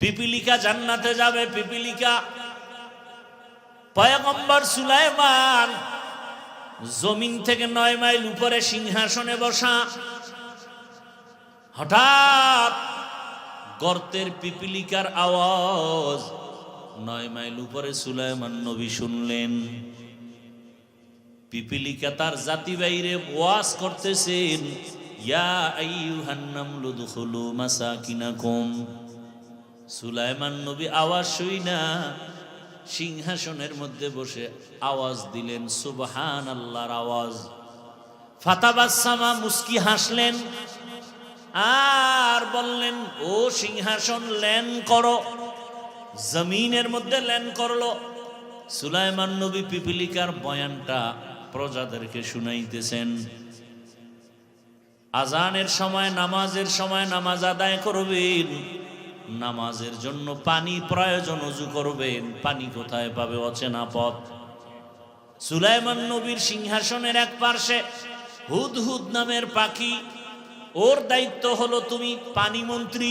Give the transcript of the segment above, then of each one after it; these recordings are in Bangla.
পিপিলিকা জান্নাতে যাবে। পিপিলিকা পয়গম্বর সুলাইমান জমিন থেকে 9 মাইল উপরে সিংহাসনে বসা। হঠাৎ গর্তের পিপিলিকার আওয়াজ 9 মাইল উপরে সুলাইমান নবী শুনলেন। পিপিলিকা তার জাতি বাইরে ওয়াজ করতেছেন, ইয়া আইয়ুহান নামলু দুখুলু মাসাকিনাকুম। সুলাইমান নবী আওয়াজ শুইনা সিংহাসনের মধ্যে বসে আওয়াজ দিলেন সুবহানাল্লাহর আওয়াজ। ফাতাবাসসামা, মুস্কি হাসলেন আর বললেন, ও সিংহাসন ল্যান্ড করো। জমিনের মধ্যে ল্যান্ড করলো। সুলাইমান নবী পিপিলিকার বয়ানটা প্রজাদেরকে শুনাইতেছেন। আজানের সময়, নামাজের সময় নামাজ আদায় করবেন। নামাজের জন্য পানি প্রয়োজন, ওযু করবেন। পানি কোথায় পাবে? অচেনা পথ। সুলাইমান নবীর সিংহাসনের এক পার্শ্বে হুদহুদ নামের পাখি। ওর দায়িত্ব হলো তুমি পানি মন্ত্রী।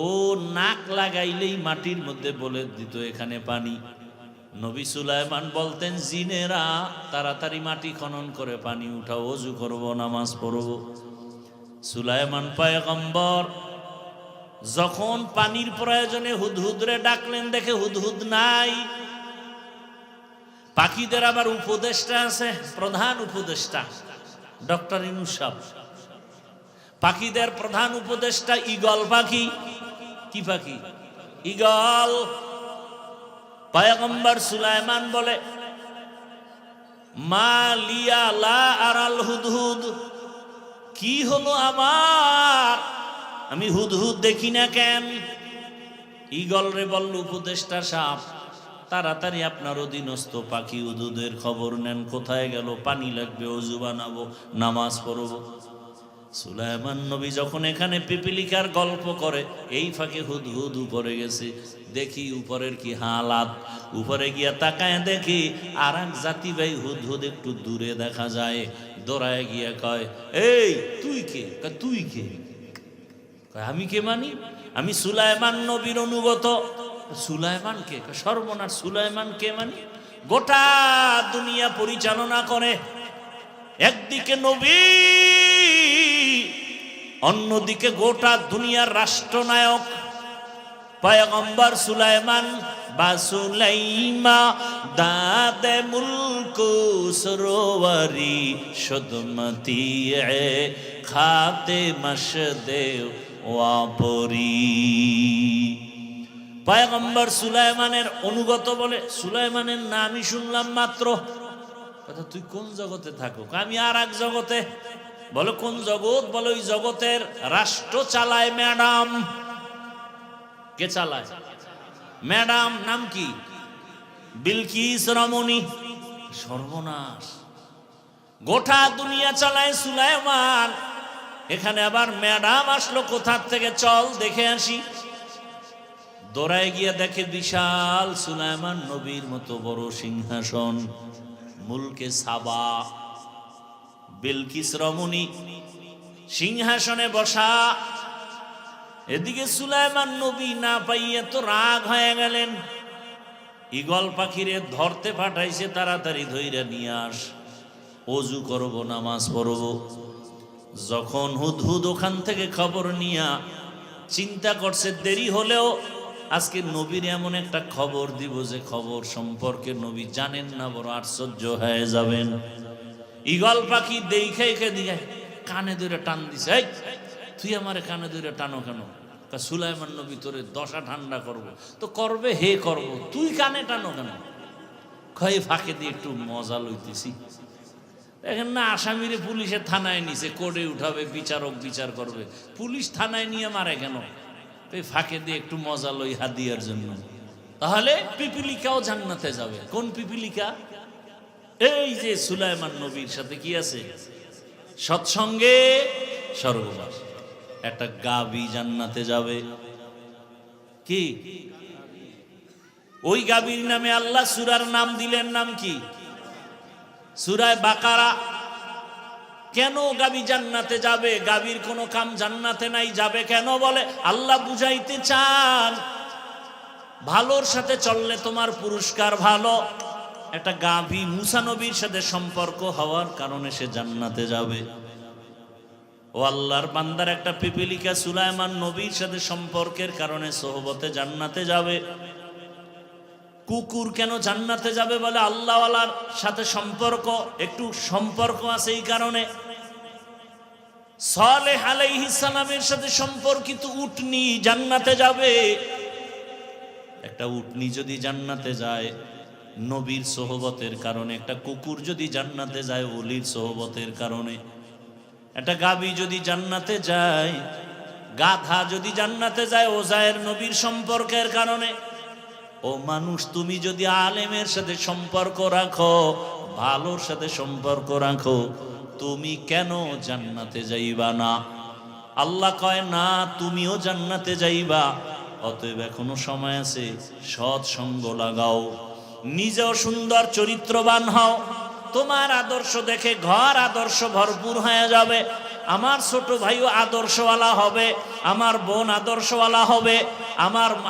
ও নাক লাগাইলেই মাটির মধ্যে বলে দিত এখানে পানি। নবী সুলাইমান বলতেন, জিনেরা তাড়াতাড়ি মাটি খনন করে পানি উঠাও, ওযু করব, নামাজ পড়ব। সুলাইমান পয়গম্বর যখন পানির প্রয়োজনে হুদহুদরে ডাকলেন, দেখে হুদহুদ নাই। পাখিদের আবার উপদেষ্টা আছে, প্রধান উপদেষ্টা ডক্টর ইউনূস সাহেব। পাখিদের প্রধান উপদেষ্টা ঈগল পাখি। কি পাখি? ঈগল। পয়গম্বর সুলাইমান বলে, মা লিয়া লা আরাল হুদহুদ, কি হলো আমার, আমি হুদহুদ দেখি না কেন? ঈগল রে বলল উপদেষ্টা সাহেব, তাড়াতাড়ি আপনার অধীনস্থ পাখি হুদহুদের খবর নেন, কোথায় গেল? পানি লাগবে, ওযু বানাবো, নামাজ পড়ব। সুলাইমান নবী যখন এখানে পিপিলিকার গল্প করে, এই ফাঁকে হুদহুদ উপরে গেছে। দেখি উপরের কি হালাত। উপরে গিয়া তাকায় দেখি আর এক জাতি ভাই হুদহুদ একটু দূরে দেখা যায়। দৌড়ায় গিয়া কয়, এই তুই কে? তুই কে? আমি কে মানি? আমি সুলাইমান নবীর অনুগত। সুলাইমান কে? সর্বনাশ, সুলাইমান কে মানি? গোটা দুনিয়া পরিচালনা করে। একদিকে নবী, অন্যদিকে গোটা দুনিয়ার রাষ্ট্রনায়ক পয়গম্বর সুলাইমান। বাসুলাইমা দাদে মুলকু সরোবরি সুদমতি খাতে মশদেও ওয়াপরি। পয়গম্বর সুলাইমানের অনুগত বলে, সুলাইমানের নামই শুনলাম মাত্র। কথা, তুই কোন জগতে থাকো? আমি আর এক জগতে। বলো কোন জগৎ? বলো ওই জগতের রাষ্ট্র চালায় ম্যাডাম। কে চালায়? ম্যাডাম। নাম কি? বিলকিস রমণী। সর্বনাশ, গোটা দুনিয়া চালায় সুলাইমান, এখানে আবার ম্যাডাম আসলো কোথার থেকে? চল দেখে আসি। দৌড়ায় গিয়ে দেখে বিশাল সুলাইমান নবীর মতো বড় সিংহাসন, মুলকে সাবা। বিলকিস রমণী সিংহাসনে বসা। এদিকে সুলাইমান নবী না পাইয়া তো রাগ হয়ে গেলেন। ঈগল পাখিরে ধরতে পাঠাইছে, তাড়াতাড়ি ধইরা নিয়ে আস, ওযু করব, নামাজ পড়ব। যখন হুদহুদ ওখান থেকে খবর নিয়া চিন্তা করছে, দেরি হলেও আজকে নবীর এমন একটা খবর দিব যে খবর সম্পর্কে নবী জানেন না, বড় আশ্চর্য হয়ে যাবেন। ঈগল পাখি দেখে দিয়ে কানে ধরে টান দিছে, এই তুই আমারে কানে ধরে টানো কেন? সুলাইমান নবী তোরে দশা ঠান্ডা করব। তো করবে, হে করব, তুই কানে টানো কেন? খয়ে ফাঁকে দিয়ে একটু মজা লইতেছি। দেখেন না, আসামিরে পুলিশের থানায় নিছে, কোর্টে উঠাবে, বিচারক বিচার করবে, পুলিশ থানায় নিয়ে মারে কেন? এই ফাঁকে দিয়ে একটু মজা লই হাদিয়ার জন্য। তাহলে পিপিলিকাও জান্নাতে যাবে। কোন পিপিলিকা? এই যে সুলাইমান নবীর সাথে কি আছে? সৎসঙ্গে স্বর্গবাস। একটা গাবি জান্নাতে যাবে। কি? ওই গাবির নামে আল্লাহ সূরার নাম দিলেন। নাম কি? সূরা বাকারা। কেন গাবি জান্নাতে যাবে? গাবির কোনো কাম জান্নাতে নাই, যাবে কেন? বলে আল্লাহ বুঝাইতে চান ভালোর সাথে চললে তোমার পুরস্কার ভালো। একটা গাভী মুসা নবীর সাথে সম্পর্ক হওয়ার কারণে সে জান্নাতে যাবে। ও আল্লাহর বান্দার একটা পিপিলিকা সুলাইমান নবীর সাথে সম্পর্কের কারণে সোহবতে জান্নাতে যাবে। কুকুর কেন জান্নাতে যাবে? বলে আল্লাহওয়ালার সাথে সম্পর্ক, একটু সম্পর্ক আছে এই কারণে। সালেহ আলাইহিস সালামের সাথে সম্পর্কিত উটনি জান্নাতে যাবে। একটা উটনি যদি জান্নাতে যায় নবীর সোহবতের কারণে, একটা কুকুর যদি জান্নাতে যায় ওলির সোহবতের কারণে, একটা গাভী যদি জান্নাতে যায়, গাধা যদি জান্নাতে যায় ওজায়ের নবীর সম্পর্কের কারণে। ও মানুষ, তুমি যদি আলেমের সাথে সম্পর্ক রাখো, ভালোর সাথে সম্পর্ক রাখো, তুমি কেন জান্নাতে যাইবা না? আল্লাহ কয় না, তুমিও জান্নাতে যাইবা। অতএব এখনো সময় আছে, সৎ সঙ্গ লাগাও, নিজেও সুন্দর চরিত্রবান হও। তোমার আদর্শ দেখে ঘর আদর্শ ভরপুর হয়ে যাবে। আমার ছোট ভাইও আদর্শওয়ালা হবে, আমার বোন আদর্শওয়ালা হবে,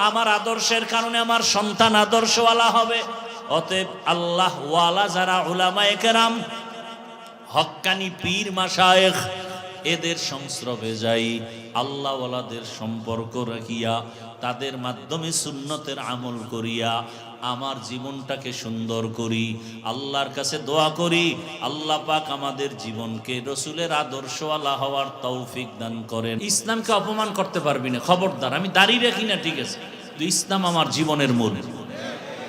আমার আদর্শের কারণে আমার সন্তান আদর্শওয়ালা হবে। অতএব আল্লাহ ওয়ালা যারা উলামায়ে কেরাম, হক্কানি পীর মাশায়েখ, এদের সংস্রবে যাই, আল্লাহওয়ালাদের সম্পর্ক রাখিয়া তাদের মাধ্যমে সুন্নতের আমল করিয়া আমার জীবনটাকে সুন্দর করি। আল্লাহর কাছে দোয়া করি আল্লাহ পাক আমাদের জীবনকে রসুলের আদর্শওয়ালা হওয়ার তৌফিক দান করেন। ইসলামকে অপমান করতে পারবি না, খবরদার। আমি দাঁড়িয়ে রাখি না, ঠিক আছে, তো ইসলাম আমার জীবনের মূল।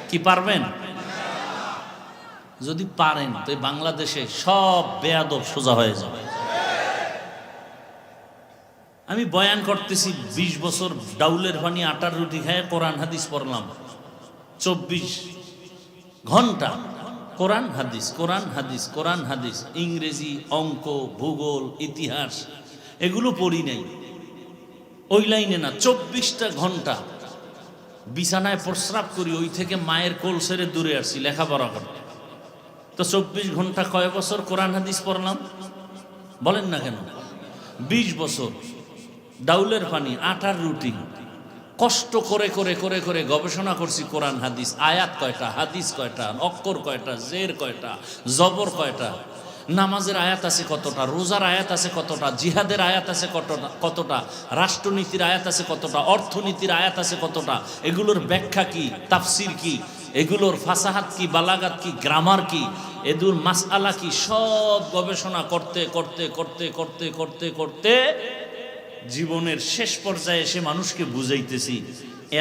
কি পারবেন? যদি পারেন তো বাংলাদেশে সব বেয়াদব সোজা হয়ে যাবে। আমি বয়ান করতেছি 20 বছর, ডাউলের পানি আটার রুটি খায় কোরআন হাদিস পড়লাম 24 ঘন্টা। কোরআন হাদিস, কোরআন হাদিস, কোরআন হাদিস, ইংরেজি, অঙ্ক, ভূগোল, ইতিহাস এগুলো পড়ি নাই ওই লাইনে না। 24টা ঘন্টা বিছানায় প্রস্রাব করি, ওই থেকে মায়ের কোল ছেড়ে দূরে আসছি লেখাপড়া করতে। তো 24 ঘন্টা কয় বছর কোরআন হাদিস পড়লাম? বলেন না কেন? 20 বছর ডাউলের পানি আটার রুটি কষ্ট করে করে করে করে গবেষণা করছি কোরআন হাদিস। আয়াত কয়টা, হাদিস কয়টা, অক্ষর কয়টা, জের কয়টা, জবর কয়টা, নামাজের আয়াত আছে কতটা, রোজার আয়াত আছে কতটা, জিহাদের আয়াত আছে কতটা, রাষ্ট্রনীতির আয়াত আছে কতটা, অর্থনীতির আয়াত আছে কতটা, এগুলোর ব্যাখ্যা কি, তাফসির কি, এগুলোর ফাসাহাত কি, বালাগাত কি, গ্রামার কি, এগুলোর মাসআলা কি, সব গবেষণা করতে করতে করতে করতে করতে করতে জীবনের শেষ পর্যায়ে এসে মানুষকে বুঝাইতেছি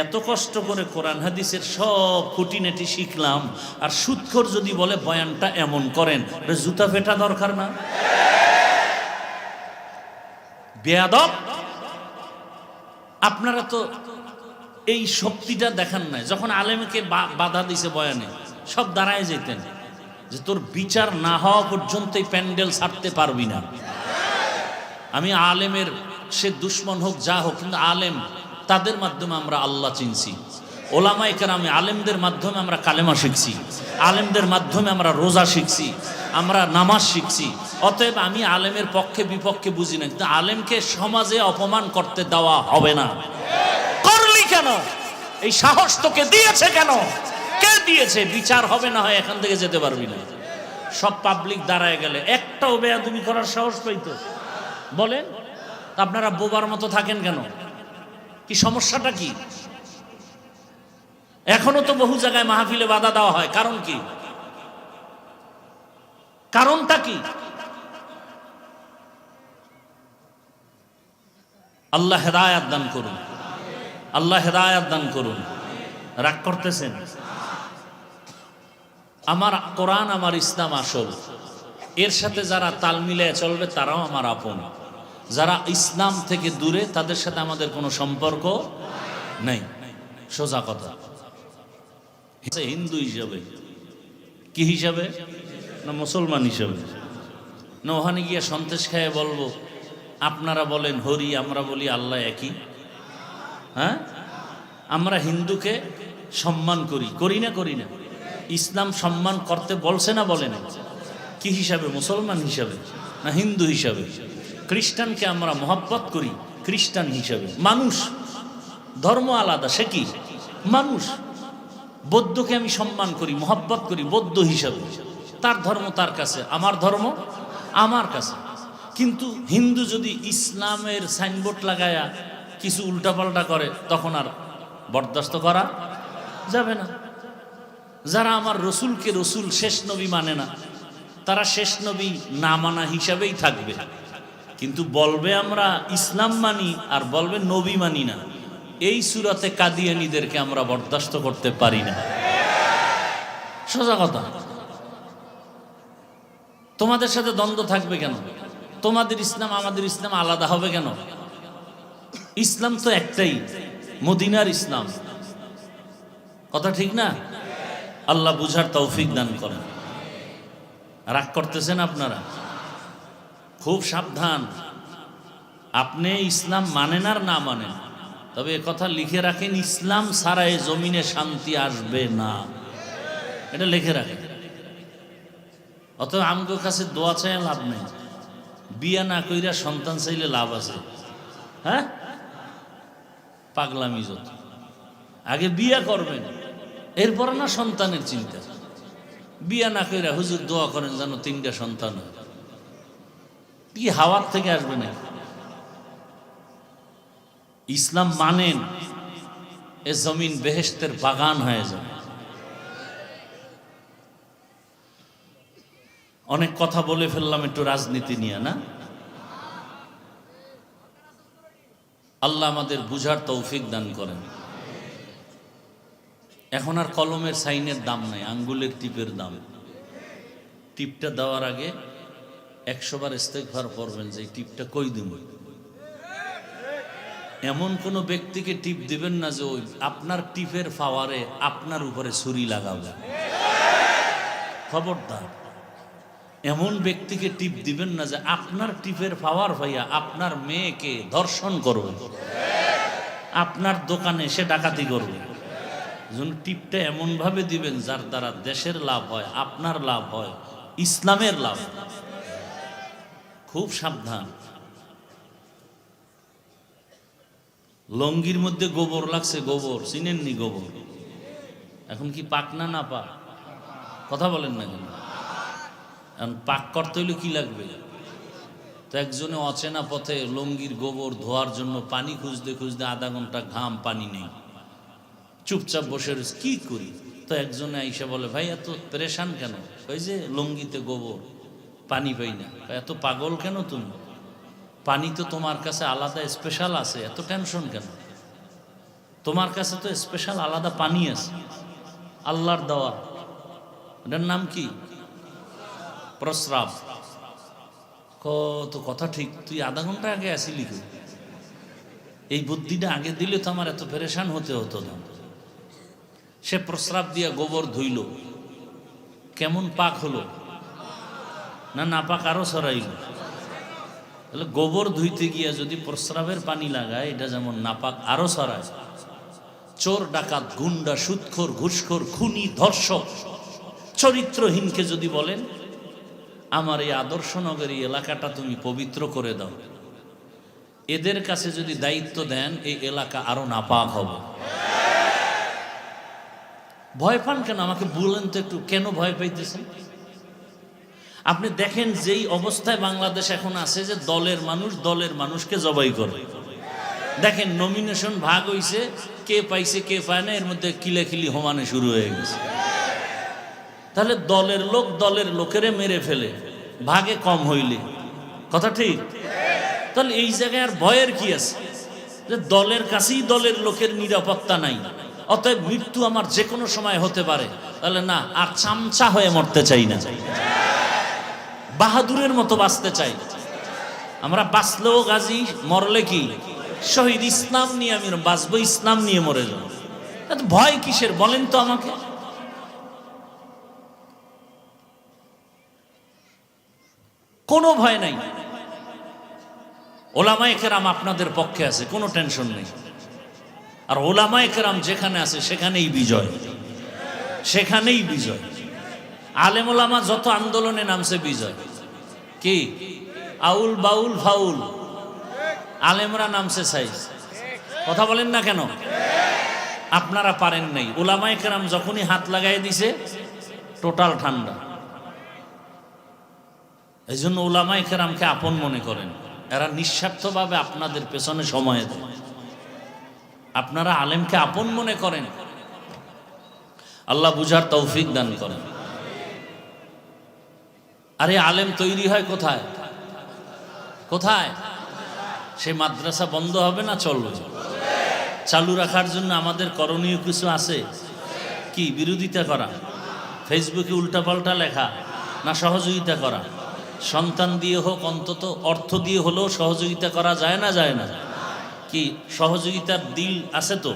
এত কষ্ট করে কোরআন হাদিসের সব খুঁটিনাটি শিখলাম। আর সুদখোর যদি বলে বয়ানটা এমন করেন, জুতা ফেটা দরকার না? বেয়াদব! আপনারা তো এই শক্তিটা দেখান নাই। যখন আলেমকে বাধা দিছে বয়ানে, সব দাঁড়ায় যেতেন যে তোর বিচার না হওয়া পর্যন্ত এই প্যান্ডেল ছাড়তে পারবি না। আমি আলেমের, সে দুশ্মন হোক যা হোক, কিন্তু আলেম, তাদের মাধ্যমে আমরা আল্লাহ চিনছি। ওলামায়ে কেরামে, আলেমদের মাধ্যমে আমরা কালেমা শিখছি, আলেমদের মাধ্যমে আমরা রোজা শিখছি, আমরা নামাজ শিখছি। অতএব আমি আলেমের পক্ষে বিপক্ষে বুঝি না, কিন্তু আলেমকে সমাজে অপমান করতে দেওয়া হবে না। করলি কেন? এই সাহস তোকে দিয়েছে কেন? কে দিয়েছে? বিচার হবে না হয় এখান থেকে যেতে পারবি না। সব পাবলিক দাঁড়ায় গেলে একটাও বেয়াদবি করার সাহস পাইতো? বলেন, আপনারা বোবার মতো থাকেন কেন? কি সমস্যাটা কি? এখনো তো বহু জায়গায় মাহফিলে বাধা দেওয়া হয়, কারণ কি? কারণটা কি? আল্লাহ হেদায়েত দান করুন, আল্লাহ হেদায়েত দান করুন। রাগ করতেছেন? আমার কোরআন, আমার ইসলাম আসল। এর সাথে যারা তাল মিলিয়ে চলবে তারাও আমার আপন। যারা ইসলাম থেকে দূরে, তাদের সাথে আমাদের কোনো সম্পর্ক নেই। সোজা কথা। হিন্দু হিসাবে, কি হিসাবে? না মুসলমান হিসাবে? না ওখানে গিয়ে সন্দেশ খায় বলবো আপনারা বলেন হরি, আমরা বলি আল্লাহ একই? হ্যাঁ, আমরা হিন্দুকে সম্মান করি, করি না? করি না? ইসলাম সম্মান করতে বলছে না বলে না? কি হিসাবে? মুসলমান হিসাবে। না হিন্দু হিসাবে? খ্রিস্টানকে আমরা মহব্বত করি খ্রিস্টান হিসাবে, মানুষ, ধর্ম আলাদা, সে কি মানুষ। বৌদ্ধকে আমি সম্মান করি মহব্বত করি বৌদ্ধ হিসাবে, তার ধর্ম তার কাছে, আমার ধর্ম আমার কাছে। কিন্তু হিন্দু যদি ইসলামের সাইনবোর্ড লাগায়া কিছু উল্টাপাল্টা করে তখন আর বরদাস্ত করা যাবে না। যারা আমার রসুলকে রসুল শেষ নবী মানে না, তারা শেষ নবী না মানা হিসাবেই থাকবে, কিন্তু বলবে আমরা ইসলাম মানি আর বলবে নবী মানি না। এই সুরাতে কাদিয়ানীদেরকে আমরা বরদাস্ত করতে পারি না। সোজা কথা। তোমাদের সাথে দ্বন্দ্ব থাকবে কেন? তোমাদের ইসলাম আমাদের ইসলাম আলাদা হবে কেন? ইসলাম তো একটাই, মদিনার ইসলাম। কথা ঠিক না? আল্লাহ বুঝার তৌফিক দান করেন। রাগ করতেছেন আপনারা? খুব সাবধান। আপনি ইসলাম মানেন আর না মানেন, তবে কথা লিখে রাখেন, ইসলাম ছাড়া এই জমিনে শান্তি আসবে না, এটা লিখে রাখেন। অতএব আমগো কাছে দোয়া চাই লাভ নেই, বিয়া না কইরা সন্তান চাইলে লাভ আছে। হ্যাঁ, পাগলামি যত। আগে বিয়া করবেন, এরপর না সন্তানের চিন্তা। বিয়া না কইরা হুজুর দোয়া করেন যেন 3টা সন্তান হয়, কি হাওয়ার থেকে আসবে না? ইসলাম মানেন, এ জমিন বেহেশতের বাগান হয়ে যাবে। অনেক কথা বলে ফেললাম একটু রাজনীতি নিয়ে, না? আল্লাহ আমাদের বুঝার তৌফিক দান করেন। এখন আর কলমের সাইনের দাম নাই, আঙ্গুলের টিপের দাম। টিপটা দেওয়ার আগে 100 বার ইস্তেগফার পড়বেন যে এই টিপটা কই দিব। এমন কোন ব্যক্তিকে টিপ দিবেন না যে ওই আপনার টিপের পাওয়ারে আপনার উপরে ছুরি লাগাবে, খবরদার। এমন ব্যক্তিকে টিপ দিবেন না যে আপনার টিপের পাওয়ার ভাইয়া আপনার মেয়েকে ধর্ষণ করবে, আপনার দোকানে এসে ডাকাতি করবে। টিপটা এমন ভাবে দিবেন যার দ্বারা দেশের লাভ হয়, আপনার লাভ হয়, ইসলামের লাভ। খুব সাবধান। লঙ্গির মধ্যে গোবর লাগছে, গোবর চিনেননি? গোবর এখন কি পাক না না পাক? কথা বলেন না কেন? এখন পাক করতে হইলে কি লাগবে? তো একজনে অচেনা পথে লঙ্গির গোবর ধোয়ার জন্য পানি খুঁজতে খুঁজতে আধা ঘন্টা, ঘাম পানি নেই, চুপচাপ বসে রয়েছে, কি করি? তো একজনে আইসা বলে, ভাই এত পেরেশান কেন? ওই যে লঙ্গিতে গোবর, পানি পাই না। এত পাগল কেন তুমি? পানি তো তোমার কাছে আলাদা স্পেশাল আছে, এত টেনশন কেন? তোমার কাছে তো স্পেশাল আলাদা পানি আছে, আল্লাহর দেওয়া। এটার নাম কি? প্রস্রাব। কত কথা ঠিক, তুই আধা ঘন্টা আগে আসিলি কি? এই বুদ্ধিটা আগে দিলে তো আমার এত পেরেশান হতে হতো না। সে প্রস্রাব দিয়া গোবর ধুইল, কেমন পাক হলো? না না পাক আরো ছড়াইল। তাহলে গোবর ধুইতে গিয়া যদি প্রস্রাবের পানি লাগায়, এটা যেমন নাপাক আরো ছড়ায়। চোর, ডাকাত, গুন্ডা, সুদখোর, ঘুষখোর, খুনি, ধর্ষক, চরিত্রহীনকে যদি বলেন আমার এই আদর্শনগরী এলাকাটা তুমি পবিত্র করে দাও, এদের কাছে যদি দায়িত্ব দেন, এই এলাকা আরো নাপাক হবে। ভয় পান কেন? আমাকে বলেন তো একটু, কেন ভয় পাইতেছেন? আপনি দেখেন যেই অবস্থায় বাংলাদেশ এখন আছে, যে দলের মানুষ দলের মানুষকে জবাই করে। দেখেন নমিনেশন ভাগ হইছে, কে পাইছে কে পায় না, এর মধ্যে কিলাকিলি হোমানে শুরু হয়ে গেছে। তাহলে দলের লোক দলের লোকেরে মেরে ফেলে, ভাগে কম হইলে, কথা ঠিক? তাহলে এই জায়গায় আর ভয়ের কি আছে? যে দলের কাছেই দলের লোকের নিরাপত্তা নাই, অতএব মৃত্যু আমার যে কোনো সময় হতে পারে। তাহলে না, আর চামচা হয়ে মরতে চাই না, বাহাদুরের মতো বাঁচতে চাই। আমরা বাঁচলেও গাজী, মরলে কি শহীদ। ইসলাম নিয়ে আমি বাঁচবো, ইসলাম নিয়ে মরে যাব। ভয় কিসের বলেন তো আমাকে? কোনো ভয় নাই। ওলামায়ে কেরাম আপনাদের পক্ষে আছে, কোনো টেনশন নেই। আর ওলামায়ে কেরাম যেখানে আছে সেখানেই বিজয়, সেখানেই বিজয়। আলেম ওলামা যত আন্দোলনে নামছে বিজয়। কি আউল বাউল ফাউল আলেমরা নামছে সাইজ। কথা বলেন না কেন? আপনারা পারেন নাই। উলামায়ে কেরাম যখনই হাত লাগাই দিছে টোটাল ঠান্ডা। এই জন্য উলামায়ে কেরামকে আপন মনে করেন। এরা নিঃস্বার্থভাবে আপনাদের পেছনে সময় দেয়। আপনারা আলেমকে আপন মনে করেন। আল্লাহ বুঝার তৌফিক দান করেন। আরে আলেম তৈরি হয় কোথায়? কোথায়? সে মাদ্রাসা বন্ধ হবে না চলবে? চালু রাখার জন্য আমাদের করণীয় কিছু আছে কি? বিরোধিতা করা, ফেসবুকে উল্টাপাল্টা লেখা, না সহযোগিতা করা? সন্তান দিয়ে হোক, অন্তত অর্থ দিয়ে হলেও সহযোগিতা করা যায় না? যায় না? কি সহযোগিতার দিল আছে তো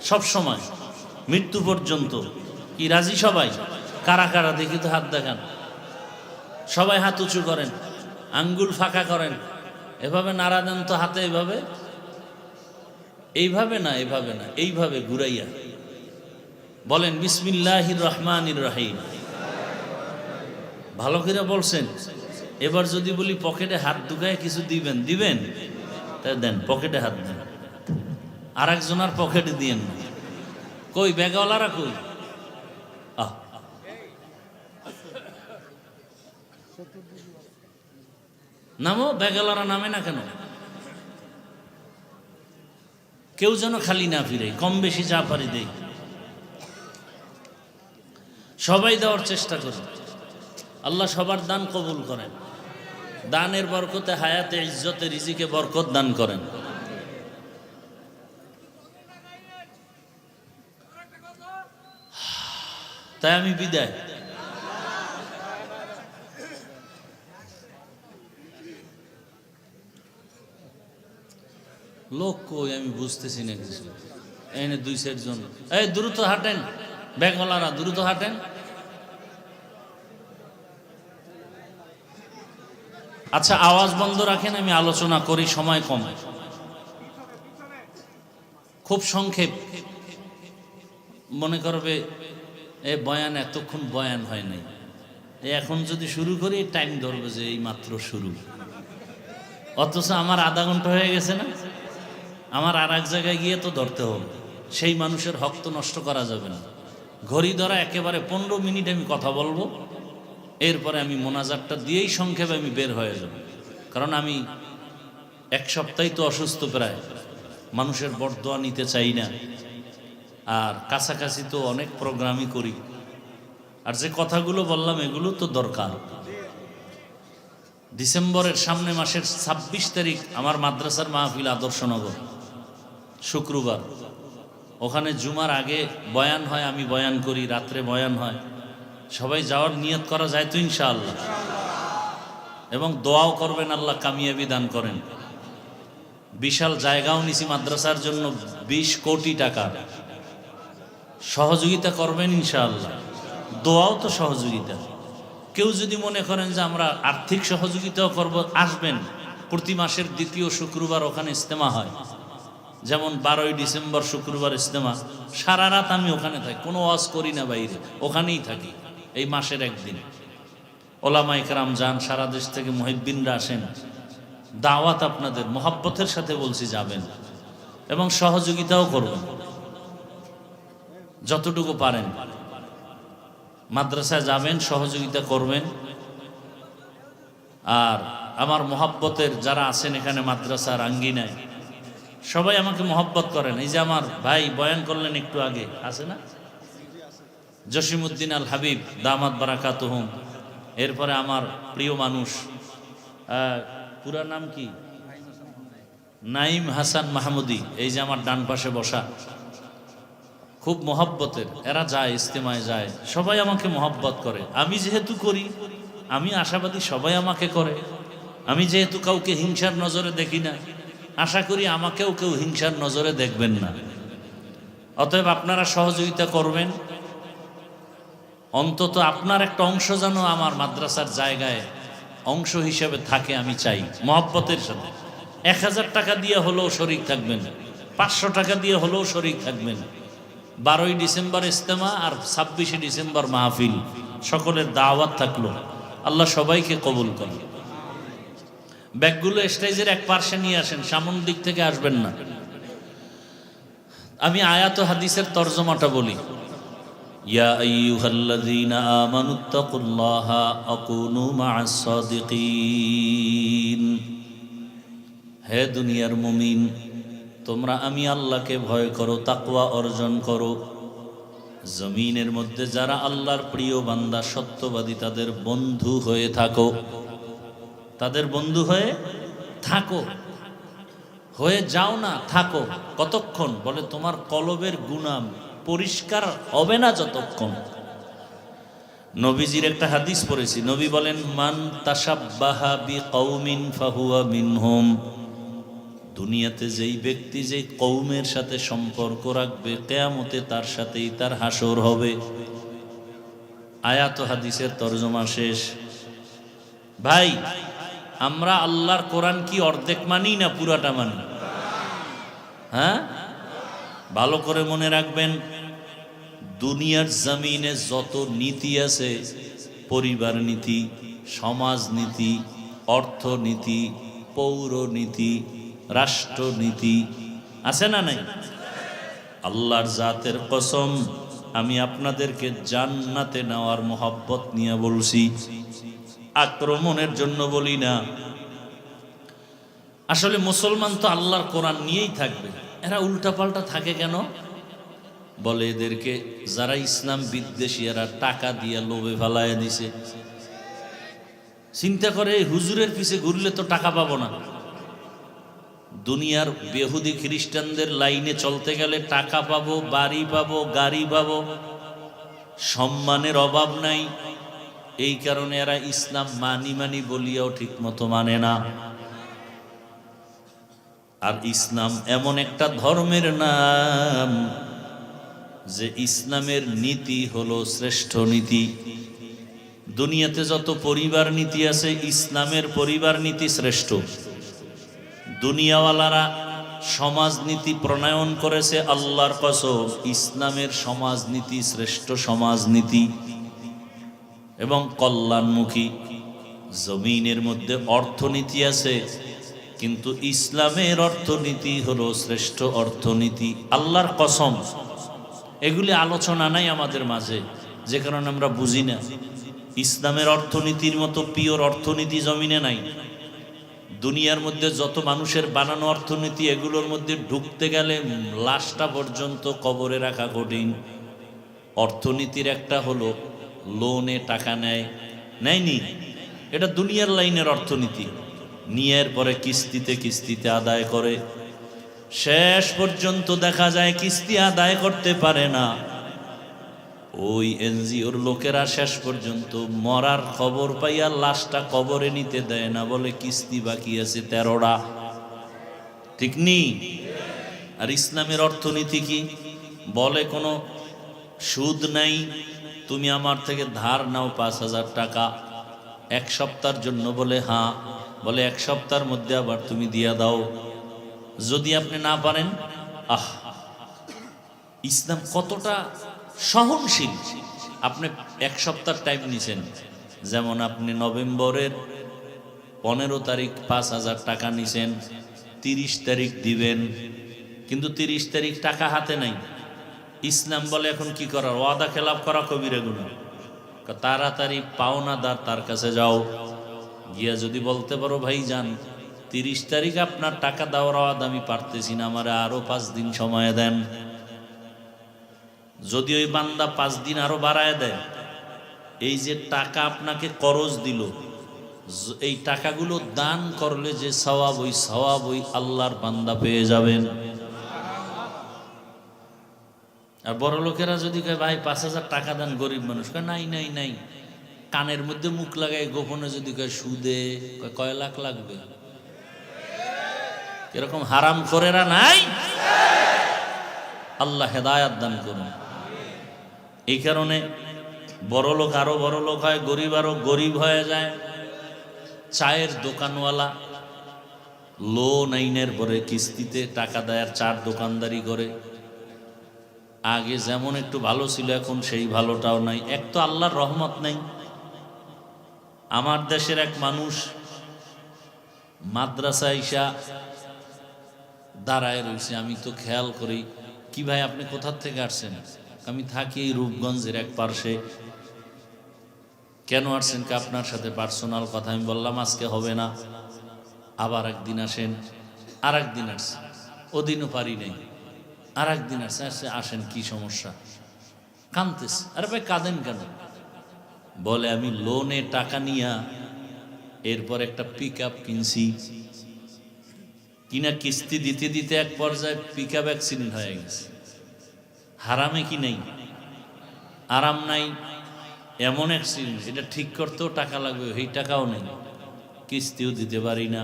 সব সময়, মৃত্যু পর্যন্ত? কি রাজি সবাই? কারা কারা দেখি তো হাত দেখান। সবাই হাত উঁচু করেন, আঙ্গুল ফাঁকা করেন, এভাবে নাড়া দেন তো হাতে, এভাবে, এইভাবে না, এভাবে না, এইভাবে ঘুরাইয়া বলেন বিসমিল্লাহির রহমানির রহিম। ভালো করে বলছেন। এবার যদি বলি পকেটে হাত ঢুকায় কিছু দিবেন, দিবেন? তাই দেন, পকেটে হাত দেন। আর একজনের পকেটে দিয়েন না। কই ব্যাগওয়ালারা কই? নামো, ব্যাগওয়ালারা নামে না কেন? কেউ যেন খালি না ফিরে, কম বেশি যা পারি দেই। সবাই দেওয়ার চেষ্টা করে। আল্লাহ সবার দান কবুল করেন। দানের বরকতে হায়াতে, ইজ্জতে, রিজিকে বরকত দান করেন। তাই আমি বিদায়। লোক কই আমি বুঝতেছি না কিছু। এনে 2-4 জন, এই দ্রুত হাঁটেন, ব্যাগওয়ালারা দ্রুত হাঁটেন। আচ্ছা আওয়াজ বন্ধ রাখেন, আমি আলোচনা করি, সময় কম, খুব সংক্ষেপ। মনে করবে এ বয়ান এতক্ষণ বয়ান হয় নাই, এখন যদি শুরু করি টাইম ধরবে যে এই মাত্র শুরু, অথচ আমার আধা ঘন্টা হয়ে গেছে না? আমার আর এক জায়গায় গিয়ে তো ধরতে হবে। সেই মানুষের হক তো নষ্ট করা যাবে না। ঘড়ি ধরা একেবারে 15 মিনিট আমি কথা বলবো, এরপরে আমি মোনাজাতটা দিয়েই সংক্ষেপে আমি বের হয়ে যাব। কারণ আমি 1 সপ্তাহই তো অসুস্থ প্রায়, মানুষের বরদোয়া নিতে চাই না। আর কাছাকাছি তো অনেক প্রোগ্রামই করি, আর যে কথাগুলো বললাম এগুলো তো দরকার। ডিসেম্বরের সামনে মাসের 26 তারিখ আমার মাদ্রাসার মাহফিল আদর্শনগর, শুক্রবার। ওখানে জুমার আগে বয়ান হয়, আমি বয়ান করি, রাত্রে বয়ান হয়। সবাই যাওয়ার নিয়ত করা যায় তো ইনশাআল্লাহ? এবং দোয়াও করবেন, আল্লাহ কামিয়াবি দান করেন। বিশাল জায়গাও নিছি মাদ্রাসার জন্য, 20 কোটি টাকা। সহযোগিতা করবেন ইনশাআল্লাহ। দোয়াও তো সহযোগিতা। কেউ যদি মনে করেন যে আমরা আর্থিক সহযোগিতাও করব, আসবেন। প্রতি মাসের 2য় শুক্রবার ওখানে ইজতেমা হয়। যেমন 12ই ডিসেম্বর শুক্রবার ইজতেমা, সারা রাত আমি ওখানে থাকি, কোনো ওয়াজ করি না বাইরে, ওখানেই থাকি। এই মাসের একদিন ওলামায়ে কেরাম যান, সারা দেশ থেকে মুহিব্বিনরা আসেন। দাওয়াত আপনাদের, মোহাব্বতের সাথে বলছি, যাবেন এবং সহযোগিতাও করবেন যতটুকু পারেন। মাদ্রাসায় যাবেন, সহযোগিতা করবেন। আর আমার মোহাব্বতের যারা আছেন এখানে মাদ্রাসার আঙ্গিনায়, সবাই আমাকে মোহাব্বত করেন। এই যে আমার ভাই বয়ান করলেন একটু আগে, আছে না জসিমউদ্দিন আল হাবিব দামাত বারাকাতুহুম, এরপরে আমার প্রিয় মানুষ, পুরা নাম কি, নাইম হাসান মাহমুদি, এই যে আমার ডান পাশে বসা, খুব মোহাব্বতের। এরা যায়, ইজতেমায় যায়, সবাই আমাকে মোহাব্বত করে। আমি যেহেতু করি, আমি আশাবাদী সবাই আমাকে করে। আমি যেহেতু কাউকে হিংসার নজরে দেখি না, আশা করি আমাকেও কেউ হিংসার নজরে দেখবেন না। অতএব আপনারা সহযোগিতা করবেন। অন্তত আপনার একটা অংশ যেন আমার মাদ্রাসার জায়গায় অংশ হিসেবে থাকে, আমি চাই মহব্বতের সাথে। 1000 টাকা দিয়ে হলেও শরিক থাকবেন, 500 টাকা দিয়ে হলেও শরিক থাকবেন। 12ই ডিসেম্বর ইজতেমা আর 26শে ডিসেম্বর মাহফিল, সকলের দাওয়াত থাকলো। আল্লাহ সবাইকে কবুল করুন। ব্যাগগুলো স্টেজের এক পার্শ্বে নিয়ে আসেন, সামন দিক থেকে আসবেন না। আমি আয়াত ও হাদিসের তর্জমাটা বলি। ইয়া আইয়ুহাল্লাযীনা আমানুত্তাকুল্লাহা আকুনু মা'আস সাদিকিন। হে দুনিয়ার মুমিন, তোমরা আমি আল্লাহকে ভয় করো, তাকওয়া অর্জন করো। জমিনের মধ্যে যারা আল্লাহর প্রিয় বান্দা, সত্যবাদী, তাদের বন্ধু হয়ে থাকো। তাদের বন্ধু হয়ে থাকো, হয়ে যাও না, থাকো। কতক্ষণ? বলে তোমার কলবের গুনাহ পরিষ্কার হবে না যতক্ষণ। নবীজির একটা হাদিস পড়েছি, নবী বলেন, মান তাশাব্বাহা বিকৌমিন ফাহুয়া মিনহুম। দুনিয়াতে যেই ব্যক্তি যেই কওমের সাথে সম্পর্ক রাখবে, কিয়ামতে তার সাথেই তার হাসর হবে। আয়াত ও হাদিসের তরজমা শেষ। ভাই, আমরা আল্লাহর কোরআন কি অর্ধেক মানি না পুরাটা মানি? হ্যাঁ, ভালো করে মনে রাখবেন, দুনিয়ার জমিনে যত নীতি আছে, পরিবার নীতি, সমাজনীতি, অর্থনীতি, পৌরনীতি, রাষ্ট্রনীতি আছে না নাই? আল্লাহর জাতের কসম, আমি আপনাদেরকে জান্নাতে নেওয়ার মোহাব্বত নিয়ে বলছি, আক্রমণের জন্য বলি না। আসলে মুসলমান তো আল্লাহর কোরআন নিয়েই থাকবে। এরা উল্টাপাল্টা থাকে কেন? বলে এদেরকে যারা ইসলাম বিদ্বেষী, এরা টাকা দিয়ে লোভে ফেলায় দিছে। চিন্তা করে, হুজুরের পিছে ঘুরলে তো টাকা পাবো না। দুনিয়ার বেহুদি খ্রিস্টানদের লাইনে চলতে গেলে টাকা পাবো, বাড়ি পাবো, গাড়ি পাবো, সম্মানের অভাব নাই। এই কারণে এরা ইসলাম মানি বলিয়াও ঠিক মতো মানে না। আর ইসলাম এমন একটা ধর্মের নাম যে ইসলামের নীতি হলো শ্রেষ্ঠ নীতি। দুনিয়াতে যত পরিবার নীতি আছে, ইসলামের পরিবার নীতি শ্রেষ্ঠ। দুনিয়াওয়ালারা সমাজনীতি প্রণয়ন করেছে, আল্লাহর কসম ইসলামের সমাজনীতি শ্রেষ্ঠ সমাজনীতি এবং কল্যাণমুখী। জমিনের মধ্যে অর্থনীতি আছে, কিন্তু ইসলামের অর্থনীতি হলো শ্রেষ্ঠ অর্থনীতি। আল্লাহর কসম, এগুলি আলোচনা নাই আমাদের মাঝে, যে কারণে আমরা বুঝি না। ইসলামের অর্থনীতির মতো পিওর অর্থনীতি জমিনে নাই। দুনিয়ার মধ্যে যত মানুষের বানানো অর্থনীতি, এগুলোর মধ্যে ঢুকতে গেলে লাশটা পর্যন্ত কবরে রাখা কঠিন। অর্থনীতির একটা হলো লোনে টাকা নেয়নি, এটা দুনিয়ার লাইনের অর্থনীতি। নিয়ের পরে কিস্তিতে কিস্তিতে আদায় করে, শেষ পর্যন্ত দেখা যায় কিস্তি আদায় করতে পারে না। ওই এনজিওর লোকেরা শেষ পর্যন্ত মরার খবর পাইয়া লাশটা কবরে নিতে দেয় না, বলে কিস্তি বাকি আছে 13টা। ঠিক নেই? আর ইসলামের অর্থনীতি কি? বলে কোনো সুদ নাই, তুমি আমার থেকে ধার নাও 5,000 টাকা এক সপ্তাহের জন্য, বলে হ্যাঁ, বলে এক সপ্তাহের মধ্যে আবার তুমি দিয়া দাও। যদি আপনি না পারেন, ইসলাম কতটা সহনশীল। আপনি এক সপ্তাহ টাইম নিছেন, যেমন আপনি নভেম্বরের 15 তারিখ 5,000 টাকা নিছেন, 30 তারিখ দিবেন, কিন্তু 30 তারিখ টাকা হাতে নাই। ইসলাম বলে এখন কি করার? ওয়াদা খেলাপ করা কবিরা গুনাহ। তাড়াতাড়ি পাওনাদার তার কাছে যাও, গিয়া যদি বলতে পারো, ভাই যান 30 তারিখ আপনার টাকা দেওয়ার ওয়াদা আমি পারতেছি না, আমার আরো 5 দিন সময় দেন। যদি ওই বান্দা 5 দিন আরো বাড়ায় দেয়, এই যে টাকা আপনাকে করজ দিল, এই টাকাগুলো দান করলে যে সওয়াব, ওই সওয়াব ওই আল্লাহর বান্দা পেয়ে যাবেন। আর বড় লোকেরা যদি কয় ভাই 5,000 টাকা দেন, গরিব মানুষ কয় নাই নাই নাই, কানের মধ্যে মুখ লাগায় গোপনে যদি কয় সুদে, কয় লাখ লাগবে। এরকম হারাম করেরা নাই? আল্লাহ হেদায়াত দান করুন। এই কারণে বড় লোক আরো বড় লোক হয়, গরিব আরো গরিব হয়ে যায়। চায়ের দোকানওয়ালা লোন আইনের পরে কিস্তিতে টাকা দেয় আর চার দোকানদারি করে। আগে যেমন একটু ভালো ছিল, এখন সেই ভালোটাও নাই। এক তো আল্লাহর রহমত নাই। আমার দেশের এক মানুষ মাদ্রাসা আইসা দাঁড়ায় রয়েছে। আমি তো খেয়াল করি, কি ভাই আপনি কোথা থেকে আসছেন? আমি থাকি এই রূপগঞ্জের এক পার্শ্বে। কেন আসছেন? কি আপনার সাথে পার্সোনাল কথা। আমি বললাম আজকে হবে না, আবার একদিন আসেন। আর একদিন আসছে, ওদিনও পারি নাই। আর একদিন আসছে, আসেন কি সমস্যা? কাঁদতেছে। আরে ভাই কাঁদেন কেন? বলে আমি লোনে টাকা নিয়া এরপর একটা পিক আপ কিনছি, কিনা কিস্তি দিতে দিতে এক পর্যায়ে পিক আপ অ্যাক্সিডেন্ট হয়ে গেছে। হারামে কি নেই? আরাম নাই। এমন অ্যাক্সিডেন্ট, এটা ঠিক করতেও টাকা লাগবে, এই টাকাও নেই, কিস্তিও দিতে পারি না।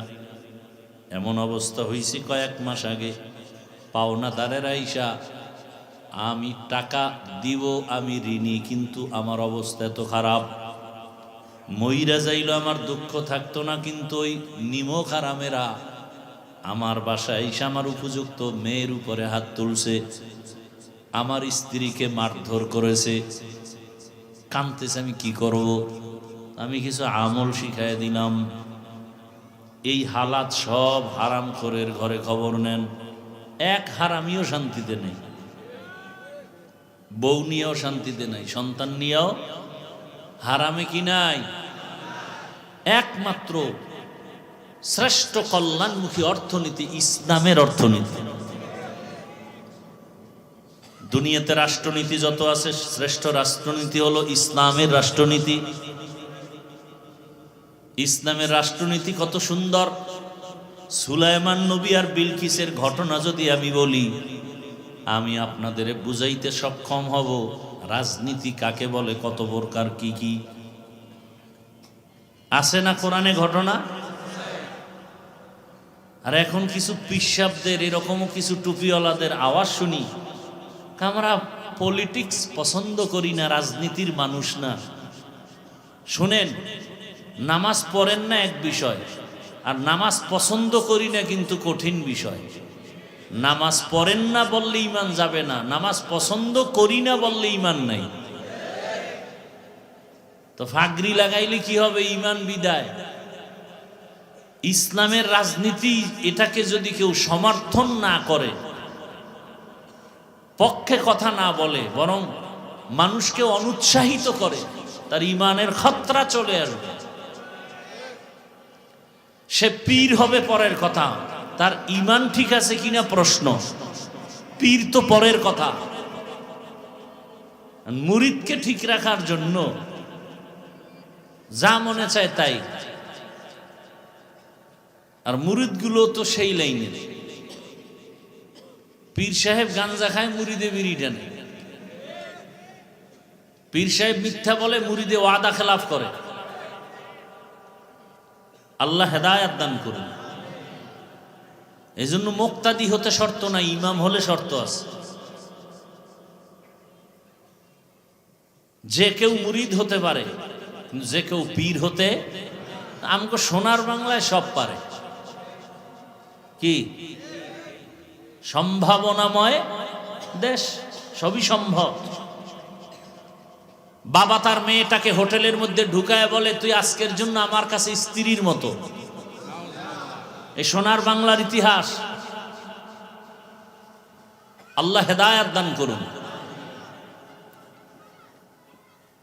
এমন অবস্থা হয়েছে কয়েক মাস আগে। পাওনাদারের আইসা, আমি টাকা দিব, আমি ঋণী, কিন্তু আমার অবস্থা এত খারাপ, মইরা যাইল আমার দুঃখ থাকতো না, কিন্তু ওই নিমক হারামেরা আমার বাসায় এসে আমার উপযুক্ত মেয়ের উপরে হাত তুলছে, আমার স্ত্রীকে মারধর করেছে। কাঁদতেছে, আমি কি করব? আমি কিছু আমল শিখাই দিলাম। এই হালাত সব হারামখোরের ঘরে খবর নেন। এক হারামিও শান্তিতে নেই, বউ নিয়েও শান্তিতে নাই, সন্তান নিয়েও। হারামে কি নাই? একমাত্র শ্রেষ্ঠ কল্যাণমুখী অর্থনীতি ইসলামের অর্থনীতি। দুনিয়াতে রাষ্ট্রনীতি যত আছে, শ্রেষ্ঠ রাষ্ট্রনীতি হলো ইসলামের রাষ্ট্রনীতি। ইসলামের রাষ্ট্রনীতি কত সুন্দর! সুলাইমান নবী আর বিলকিসের ঘটনা যদি আমি বলি, আমি আপনাদের বুঝাইতে সক্ষম হব রাজনীতি কাকে বলে, কত প্রকার, কি কি আছে না কোরআনে ঘটনা। আর এখন কিছু পিশাবদের, এরকমও কিছু টুপিওয়ালাদের আওয়াজ শুনি, আমরা পলিটিক্স পছন্দ করি না, রাজনীতির মানুষ না। শুনেন, নামাজ পড়েন না এক বিষয়, আর নামাজ পছন্দ করি না কিন্তু কঠিন বিষয়। নামাজ পড়েন না বললে ঈমান যাবে না, নামাজ পছন্দ করি না বললে ঈমান নাই। তো ফাগরি লাগাইলে কি হবে? ঈমান বিদায়। ইসলামের রাজনীতি, এটাকে যদি কেউ সমর্থন না করে, পক্ষে কথা না বলে, বরং মানুষকে অনুৎসাহিত করে, তার ঈমানের খতরা চলে আসবে। সে পীর হবে পরের কথা, তার ঈমান ঠিক আছে কিনা প্রশ্ন। পীর তো পরের কথা। মুরিদকে ঠিক রাখার জন্য যা মনে চায় তাই। আর মুরিদগুলো তো সেই লাইনের। পীর সাহেব গাঞ্জা খায়, মুরিদে বিড়ি টানে। পীর সাহেব মিথ্যা বলে, মুরিদে ওয়াদা খেলাফ করে। আল্লাহ হেদায়েত দান করুন। এজন্য মুক্তাদি হতে শর্ত নাই, ইমাম হলে শর্ত আছে। যে কেউ মুরিদ হতে পারে, যে কেউ পীর হতে। আমাকে সোনার বাংলায় সব পারে। কি সম্ভাবনাময় দেশ, সবই সম্ভব। বাবা তার মেয়েটাকে হোটেলের মধ্যে ঢুকায় বলে, তুই আজকের জন্য আমার কাছে স্ত্রীর মতো। এই সোনার বাংলার ইতিহাস। আল্লাহ হেদায়েত দান করুন।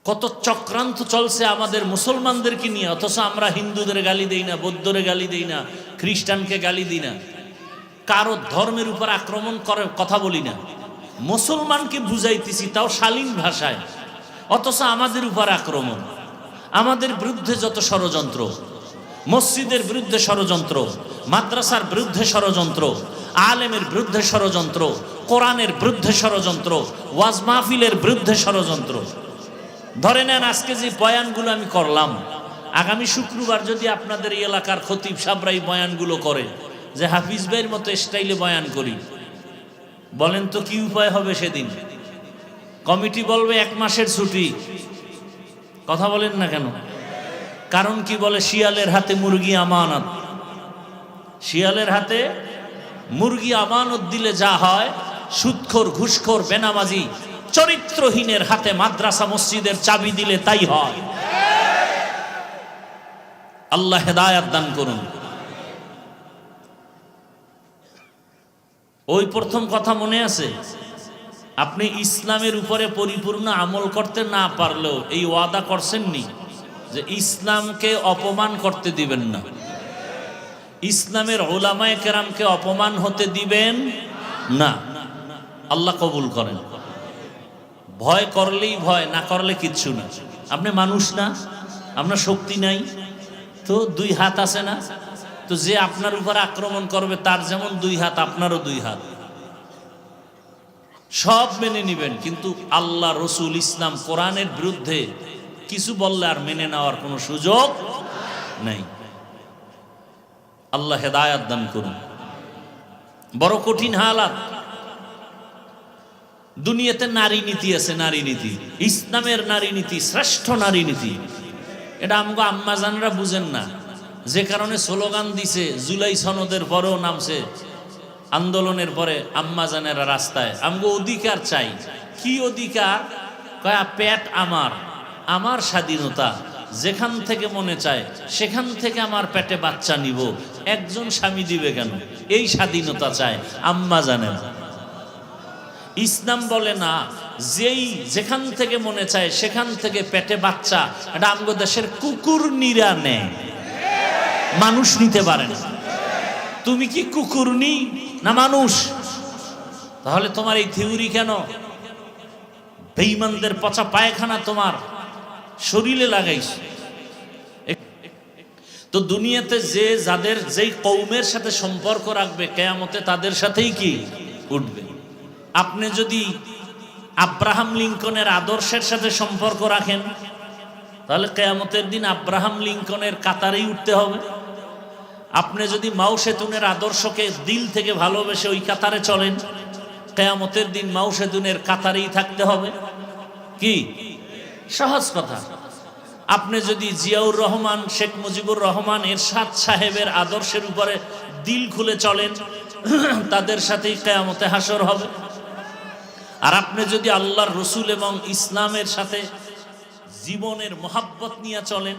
কত চক্রান্ত চলছে আমাদের মুসলমানদেরকে নিয়ে, অথচ আমরা হিন্দুদের গালি দেই না, বৌদ্ধরে গালি দেই না, খ্রিস্টানকে গালি দিই না, কারো ধর্মের উপর আক্রমণ করে কথা বলি না। মুসলমানকে বুঝাইতেছি, তাও শালীন ভাষায়, অথচ আমাদের উপর আক্রমণ। আমাদের বিরুদ্ধে যত ষড়যন্ত্র, মসজিদের বিরুদ্ধে ষড়যন্ত্র, মাদ্রাসার বিরুদ্ধে ষড়যন্ত্র, আলেমের বিরুদ্ধে ষড়যন্ত্র, কোরআনের বিরুদ্ধে ষড়যন্ত্র, ওয়াজ মাহফিলের বিরুদ্ধে ষড়যন্ত্র। ধরে নেন আজকে যে বয়ানগুলো আমি করলাম, আগামী শুক্রবার যদি আপনাদের এই এলাকার খতিব সাবরাই বয়ানগুলো করে যে হাফিজ ভাইয়ের মতো স্টাইলে বয়ান করি, বলেন তো কি উপায় হবে সেদিন? কমিটি বলবে 1 মাসের ছুটি। কথা বলেন না কেন? কারণ কি বলে, শিয়ালের হাতে মুরগি আমানত। শিয়ালের হাতে মুরগি আমানত দিলে যা হয়, সুদখোর, ঘুষখোর, বেনামাজি, চরিত্রহীনের হাতে মাদ্রাসা মসজিদের চাবি দিলে তাই হয়। আল্লাহ হেদায়েত দান করুন। ওই প্রথম কথা মনে আছে? আপনি ইসলামের উপরে পরিপূর্ণ আমল করতে না পারলেও এই ওয়াদা করছেননি যে ইসলামকে অপমান করতে দিবেন না, ইসলামের উলামায়ে কেরামকে অপমান হতে দিবেন না। আল্লাহ কবুল করেন। ভয় করলেই ভয়, না করলে কিচ্ছু না। আপনি মানুষ না, আপনার শক্তি নাই, তো দুই হাত আছে না? তো যে আপনার উপর আক্রমণ করবে তার যেমন দুই হাত, আপনারও দুই হাত। সব মেনে নিবেন, কিন্তু আল্লাহ, রসুল, ইসলাম, কোরআনের বিরুদ্ধে কিছু বললে আর মেনে নেওয়ার কোনো সুযোগ নাই। আল্লাহ হেদায়াত দান করুন। বড় কঠিন হালাত। দুনিয়াতে নারী নীতি আছে, নারী নীতি, ইসলামের নারী নীতি, শ্রেষ্ঠ নারী নীতি। এটা আমগো আম্মাজানরা বুঝেন না, যে কারণে স্লোগান দিছে, জুলাই সনদের পরেও নামছে আন্দোলনের পরে আম্মাজানেরা রাস্তায়। আমগো অধিকার চাই। কি অধিকার? কয়া পেট আমার, আমার স্বাধীনতা, যেখান থেকে মনে চায় সেখান থেকে আমার পেটে বাচ্চা নিব, একজন স্বামী দিবে কেন? এই স্বাধীনতা চায় আম্মাজানেরা। ইসলাম বলে না, যেই যেখান থেকে মনে চায় সেখান থেকে পেটে বাচ্চা। এটা আমগো দেশের কুকুর নিরা নেয়, মানুষ নিতে পারে না। তুমি কি কুকুরনি না মানুষ? তাহলে তোমার এই থিওরি কেন? বেঈমানদের পচা পায়খানা তোমার শরীরে লাগাইছ। তো দুনিয়াতে যে যাদের যেই কওমের সাথে সম্পর্ক রাখবে, কিয়ামতে তাদের সাথেই কি উঠবে। আপনি যদি আব্রাহাম লিঙ্কনের আদর্শের সাথে সম্পর্ক রাখেন, তাহলে কিয়ামতের দিন আব্রাহাম লিঙ্কনের কাতারেই উঠতে হবে। আপনি যদি মাও সেতুনের আদর্শকে দিল থেকে ভালোবেসে ওই কাতারে চলেন, কিয়ামতের দিন মাও সেতুনের কাতারেই থাকতে হবে। কি সহজ কথা। আপনি যদি জিয়াউর রহমান, শেখ মুজিবুর রহমান, এরশাদ সাহেবের আদর্শের উপরে দিল খুলে চলেন, তাদের সাথেই কিয়ামতে হাসর হবে। আর আপনি যদি আল্লাহর রসুল এবং ইসলামের সাথে জীবনের মহাব্বত নিয়ে চলেন,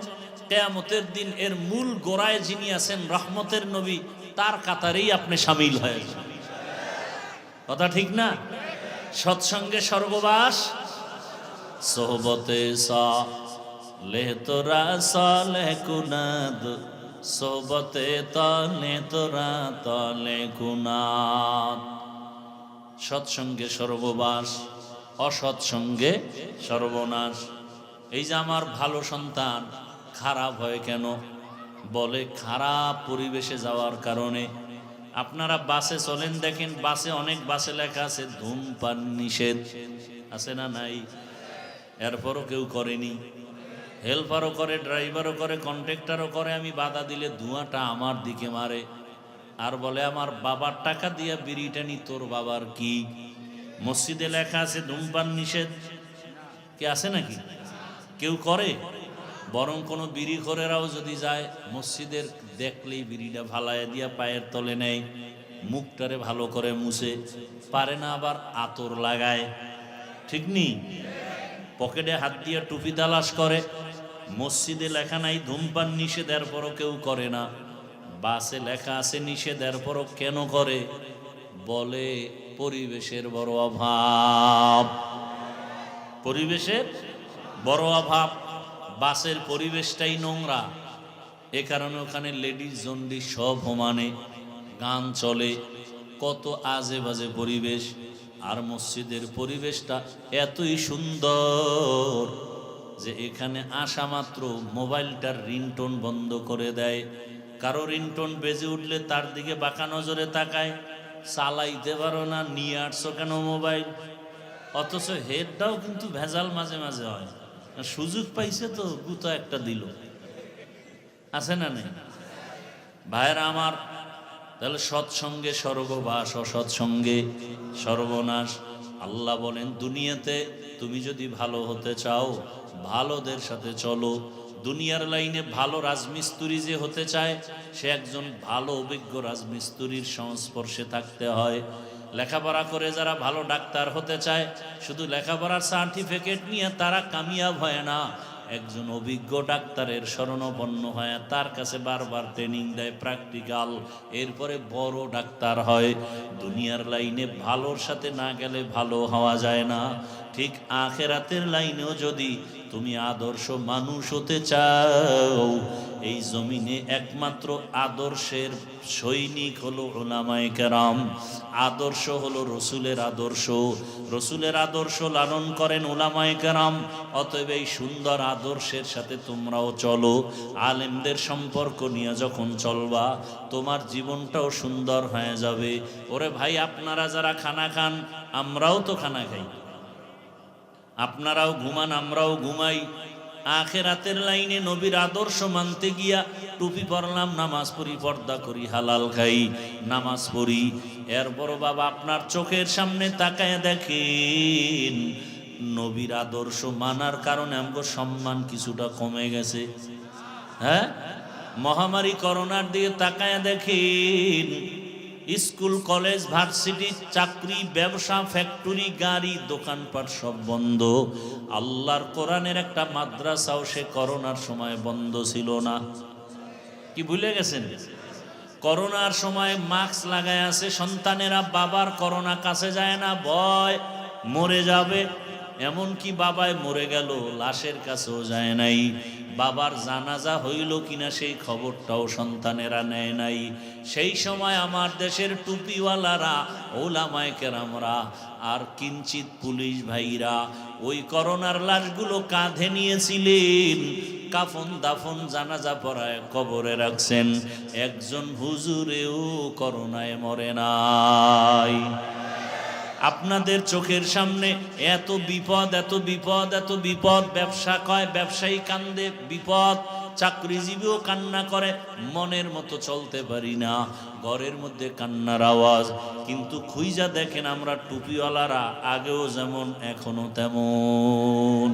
কিয়ামতের দিন এর মূল গোড়ায় যিনি আছেন রহমতের নবী, তার কাতারেই আপনি শামিল হয়ে যাবেন। কথা ঠিক না? সৎসঙ্গে স্বর্গবাস, সোহবতে সালেহ তোরা সালেহ কুনাদ, সোহবতে তলে তোরা তলে কুনাদ। সৎসঙ্গে স্বর্গবাস, অসৎসঙ্গে সর্বনাশ। এই যে আমার ভালো সন্তান খারাপ হয় কেন? বলে খারাপ পরিবেশে যাওয়ার কারণে। আপনারা বাসে চলেন, দেখেন বাসে, অনেক বাসে লেখা আছে ধূমপান নিষেধ, আছে না নাই? এরপরও কেউ করেনি। হেল্পারও করে, ড্রাইভারও করে, কন্ট্রাক্টরও করে। আমি বাধা দিলে ধোঁয়াটা আমার দিকে মারে, আর বলে আমার বাবার টাকা দিয়া বিড়িটা নি, তোর বাবার কি? মসজিদে লেখা আছে ধূমপান নিষেধ, কি আছে নাকি? কেউ করে? বরং কোনো বিড়ি খোরেরাও যদি যায় মসজিদের, দেখলেই বিড়িটা ভালায় দিয়া পায়ের তলে নেয়, মুখটারে ভালো করে মুছে, পারে না আবার আতর লাগায়, ঠিক নি? পকেটে হাত দিয়ে টুপি তালাশ করে। মসজিদে লেখা নাই ধূমপান নিষেধ, এরপরও কেউ করে না। বাসে লেখা আছে নিষেধ, এরপরও কেন করে? বলে পরিবেশের বড় অভাব, পরিবেশের বড় অভাব। বাসের পরিবেশটাই নোংরা, এ কারণে ওখানে লেডিস জন্ডি সব সমানে, গান চলে, কত আজে বাজে পরিবেশ। আর মসজিদের পরিবেশটা এতই সুন্দর যে এখানে আসা মাত্র মোবাইলটার রিংটোন বন্ধ করে দেয়। কারো রিংটোন বেজে উঠলে তার দিকে বাঁকা নজরে তাকায়, চালাইতে পারো না, নিয়ে আসছো কেন মোবাইল? অথচ হেডটাও কিন্তু ভেজাল মাঝে মাঝে হয়। সুযোগ পাইছে তো গুতা একটা দিল, আছে না নেই? ভাইরা আমার, তাহলে সৎসঙ্গে স্বর্গবাস, অসৎসঙ্গে সর্বনাশ। আল্লাহ বলেন দুনিয়াতে তুমি যদি ভালো হতে চাও, ভালোদের সাথে চলো। দুনিয়ার লাইনে ভালো রাজমিস্ত্রি যে হতে চায়, সে একজন ভালো অভিজ্ঞ রাজমিস্ত্রির সংস্পর্শে থাকতে হয়। লেখাপড়া করে যারা ভালো ডাক্তার হতে চায়, শুধু লেখাপড়ার সার্টিফিকেট নিয়ে তারা কামিয়াব হয় না। একজন অভিজ্ঞ ডাক্তারের শরণাপন্ন হয়, তার কাছে বারবার ট্রেনিং দেয়, প্র্যাকটিক্যাল, এরপরে বড় ডাক্তার হয়। দুনিয়ার লাইনে ভালোর সাথে না গেলে ভালো হওয়া যায় না। ঠিক আখিরাতের লাইনেও যদি তুমি আদর্শ মানুষ হতে চাও, এই জমিনে একমাত্র আদর্শের সৈনিক হলো উলামায়ে কেরাম। আদর্শ হলো রসুলের আদর্শ, রসুলের আদর্শ লালন করেন উলামায়ে কেরাম। অতএব এই সুন্দর আদর্শের সাথে তোমরাও চলো। আলেমদের সম্পর্ক নিয়ে যখন চলবা, তোমার জীবনটাও সুন্দর হয়ে যাবে। ওরে ভাই, আপনারা যারা খানা খান, আমরাও তো খানা খাই, আপনারাও ঘুমান, আমরাও ঘুমাই। আখিরাতের লাইনে নবীর আদর্শ মানতে গিয়া টুপি পরলাম, নামাজ পড়ি, পর্দা করি, হালাল খাই, নামাজ পড়ি। এরপরও বাবা আপনার চোখের সামনে তাকায় দেখেন, নবীর আদর্শ মানার কারণে আমগো সম্মান কিছুটা কমে গেছে। হ্যাঁ, মহামারী করোনার দিকে তাকায় দেখেন, স্কুল, কলেজ, ভার্সিটি, চাকরি, ব্যবসা, ফ্যাক্টরি, গাড়ি, দোকানপাট সব বন্ধ। আল্লাহর কোরআনের একটা মাদ্রাসাও সে করোনার সময় বন্ধ ছিল না। কি ভুলে গেছেন? করোনার সময় মাস্ক লাগায় আছে সন্তানেরা, বাবার করোনা কাছে যায় না, ভয় মরে যাবে। এমনকি বাবায় মরে গেল, লাশের কাছেও যায় নাই। বাবার জানাজা হইল কিনা সেই খবরটাও সন্তানেরা নেয় নাই। সেই সময় আমার দেশের টুপিওয়ালারা, ওলামায়ে কেরামরা আর কিঞ্চিত পুলিশ ভাইরা ওই করোনার লাশগুলো কাঁধে নিয়েছিলেন, কাফন দাফন জানাজা পড়ায় কবরে রাখছেন। একজন হুজুরেও করোনায় মরে নাই। আপনাদের চোখের সামনে এত বিপদ, এত বিপদ, এত বিপদ। ব্যবসা কয়, ব্যবসায়ী কান্দে, বিপদ। চাকরিজীবীও কান্না করে, মনের মতো চলতে পারি না, ঘরের মধ্যে কান্নার আওয়াজ। কিন্তু খুইজা দেখেন, আমরা টুপিওয়ালারা আগেও যেমন এখনো তেমন।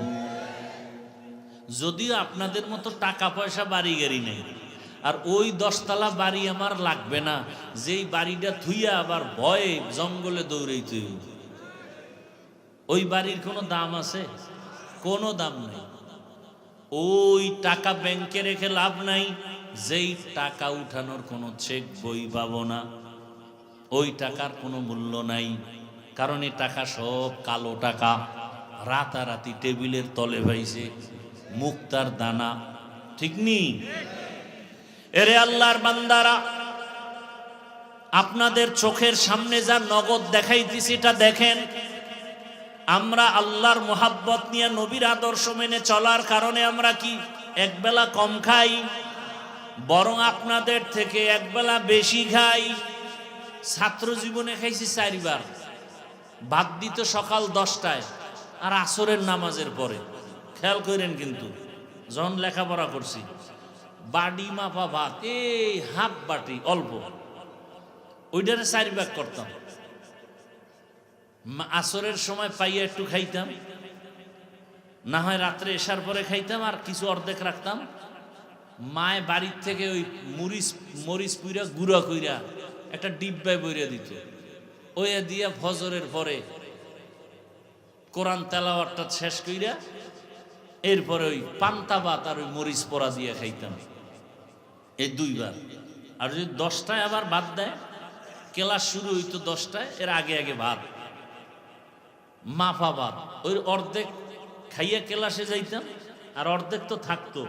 যদিও আপনাদের মতো টাকা পয়সা, বাড়ি গাড়ি নেই, আর ওই 10 তলা বাড়ি আমার লাগবে না, যেই বাড়িটা থুইয়া আবার ভয়ে জঙ্গলে দৌড়াইতে। ওই বাড়ির কোনো দাম আছে? কোনো দাম নাই। ওই টাকা ব্যাংকে রেখে লাভ নাই, যেই টাকা উঠানোর কোনো চেক বই পাবো না, ওই টাকার কোনো মূল্য নাই। কারণ এই টাকা সব কালো টাকা, রাতারাতি টেবিলের তলে পাইছে, মুক্তার দানা। ঠিক নেই? এরে আল্লাহর বান্দারা, আপনাদের চোখের সামনে যা নগদ দেখাইতেছি এটা দেখেন। আমরা আল্লাহর মোহাব্বত নিয়ে নবীর আদর্শ মেনে চলার কারণে আমরা কি একবেলা কম খাই? বরং আপনাদের থেকে একবেলা বেশি খাই। ছাত্র জীবনে খাইছি 4 বার, ভাত দিত সকাল 10টায় আর আসরের নামাজের পরে। খেয়াল করেন, কিন্তু যখন লেখাপড়া করছি, বাড়ি মাপা ভাত, এই হাফ বাটি অল্প, ওইটারে 4 ভাগ করতাম। আসরের সময় পাইয়া একটু খাইতাম, না হয় রাত্রে এসার পরে খাইতাম, আর কিছু অর্ধেক রাখতাম। মায় বাড়ির থেকে ওই মরিচ পুইরা গুঁড়া কইরা একটা ডিব্বায় বইরা দিত, ওই দিয়া ফজরের পরে কোরআন তেলাওয়াতটা শেষ কইরা এরপরে ওই পান্তা ভাত আর ওই মরিচ পোড়া দিয়ে খাইতাম, এই 2 বার। আর যদি 10টায় আবার ভাত দেয়, ক্লাস শুরু হইতো 10টায়, এর আগে আগে ভাত, মাফা ভাত, ওই অর্ধেক খাইয়া ক্লাসে যাইতাম, আর অর্ধেক তো থাকতো,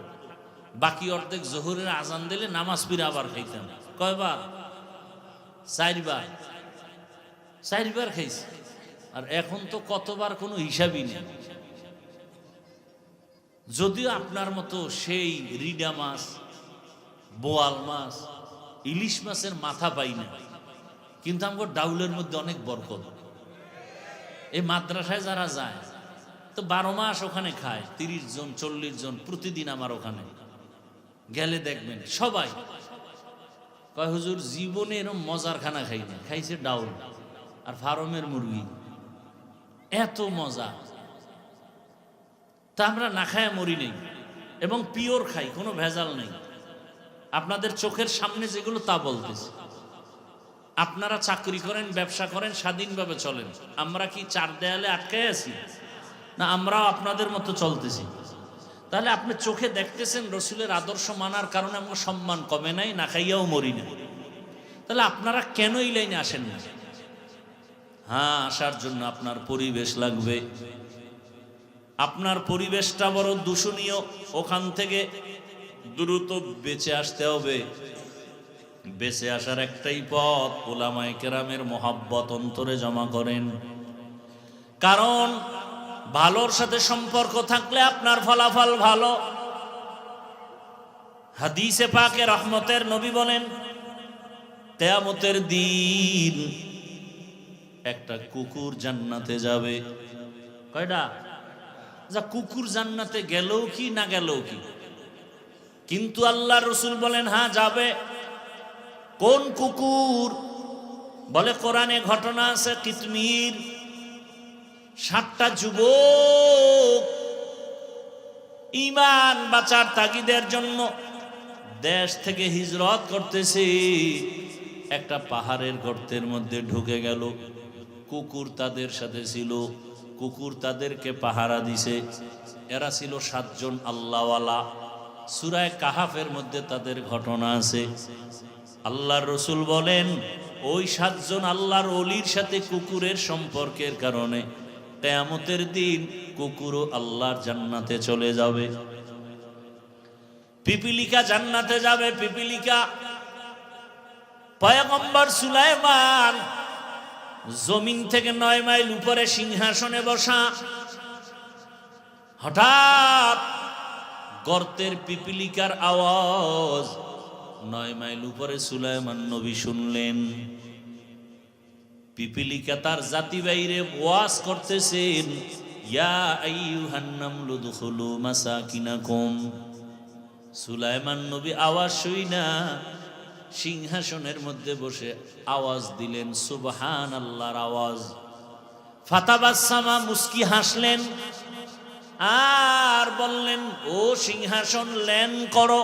বাকি অর্ধেক জোহরের আজান দিলে নামাজ পড়ে আবার খাইতাম। কয়বার? 4 বার। 4 বার খাইছি। আর এখন তো কতবার কোনো হিসাবই নেই। যদিও আপনার মতো সেই রিডা মাছ, বোয়াল মাছ, ইলিশ মাছের মাথা পাই না, কিন্তু আমার ডাউলের মধ্যে অনেক বরকত। এই মাদ্রাসায় যারা যায় তো 12 মাস ওখানে খায়, 30 জন 40 জন প্রতিদিন। আমার ওখানে গেলে দেখবেন সবাই কয়, হুজুর জীবনে এরকম মজার খানা খাই না, খাইছে ডাউল আর ফার্মের মুরগি, এত মজা। তা আমরা না খায় মরি নেই, এবং পিওর খাই, কোনো ভেজাল নেই। আপনাদের চোখের সামনে যেগুলো তা বলতেছি। আপনারা চাকরি করেন, ব্যবসা করেন, স্বাধীনভাবে চলেন। আমরা কি 4 দেয়ালে আটকে আছি? না, আমরাও আপনাদের মতো চলতেছি। তাহলে আপনি চোখে দেখতেছেন রসুলের আদর্শ মানার কারণে আমাকে সম্মান কমে নাই, না খাইয়াও মরি না। তাহলে আপনারা কেন এই লাইনে আসেন না? হ্যাঁ, আসার জন্য আপনার পরিবেশ লাগবে। আপনার পরিবেশটা বড় দূষণীয়, ওখান থেকে দ্রুত বেঁচে আসতে হবে। বেঁচে আসার একটাই পথ, উলামায়ে কেরামের মহাব্বত অন্তরে জমা করেন। কারণ ভালোর সাথে সম্পর্ক থাকলে আপনার ফলাফল ভালো। হাদিসে পাকে রহমতের নবী বলেন, কিয়ামতের দিন একটা কুকুর জান্নাতে যাবে। কয়টা? যা কুকুর জান্নাতে গেলেও কি না গেলেও কি, কিন্তু আল্লাহ রসুল বলেন হ্যাঁ যাবে। কোন কুকুর? বলে কোরআনে ঘটনা আছে, কিতমির 7টা যুবক ঈমান বাঁচার তাগিদের জন্য দেশ থেকে হিজরত করতেছে। একটা পাহাড়ের গর্তের মধ্যে ঢুকে গেল, কুকুর তাদের সাথে ছিল, কুকুর তাদেরকে পাহারা দিছে। এরা ছিল 7 জন আল্লাহওয়ালা। সূরা কাহাফের মধ্যে তাদের ঘটনা আছে। আল্লাহর রসুল বলেন ওই 7 জন আল্লাহর ওলির সাথে কুকুরের সম্পর্কের কারণে কিয়ামতের দিন কুকুরও আল্লাহর জান্নাতে চলে যাবে। পিপিলিকা জান্নাতে যাবে। পিপিলিকা পয়গম্বর সুলাইমান জমিন থেকে 9 মাইল উপরে সিংহাসনে বসা। হঠাৎ গর্তের পিপিলিকার আওয়াজ 9 মাইল উপরে সুলাইমান নবী শুনলেন। পিপিলিকা তার জাতি বাইরে ওয়াজ করতেছেন, ইয়া আইয়ুহান নামলু দুখুলু মাসাকিনাকুম। সুলাইমান নবী আওয়াজ শুইনা সিংহাসনের মধ্যে বসে আওয়াজ দিলেন সুবহানাল্লাহর আওয়াজ। ফাতাবাসসামা, মুস্কি হাসলেন আর বললেন, ও সিংহাসন ল্যান্ড করো।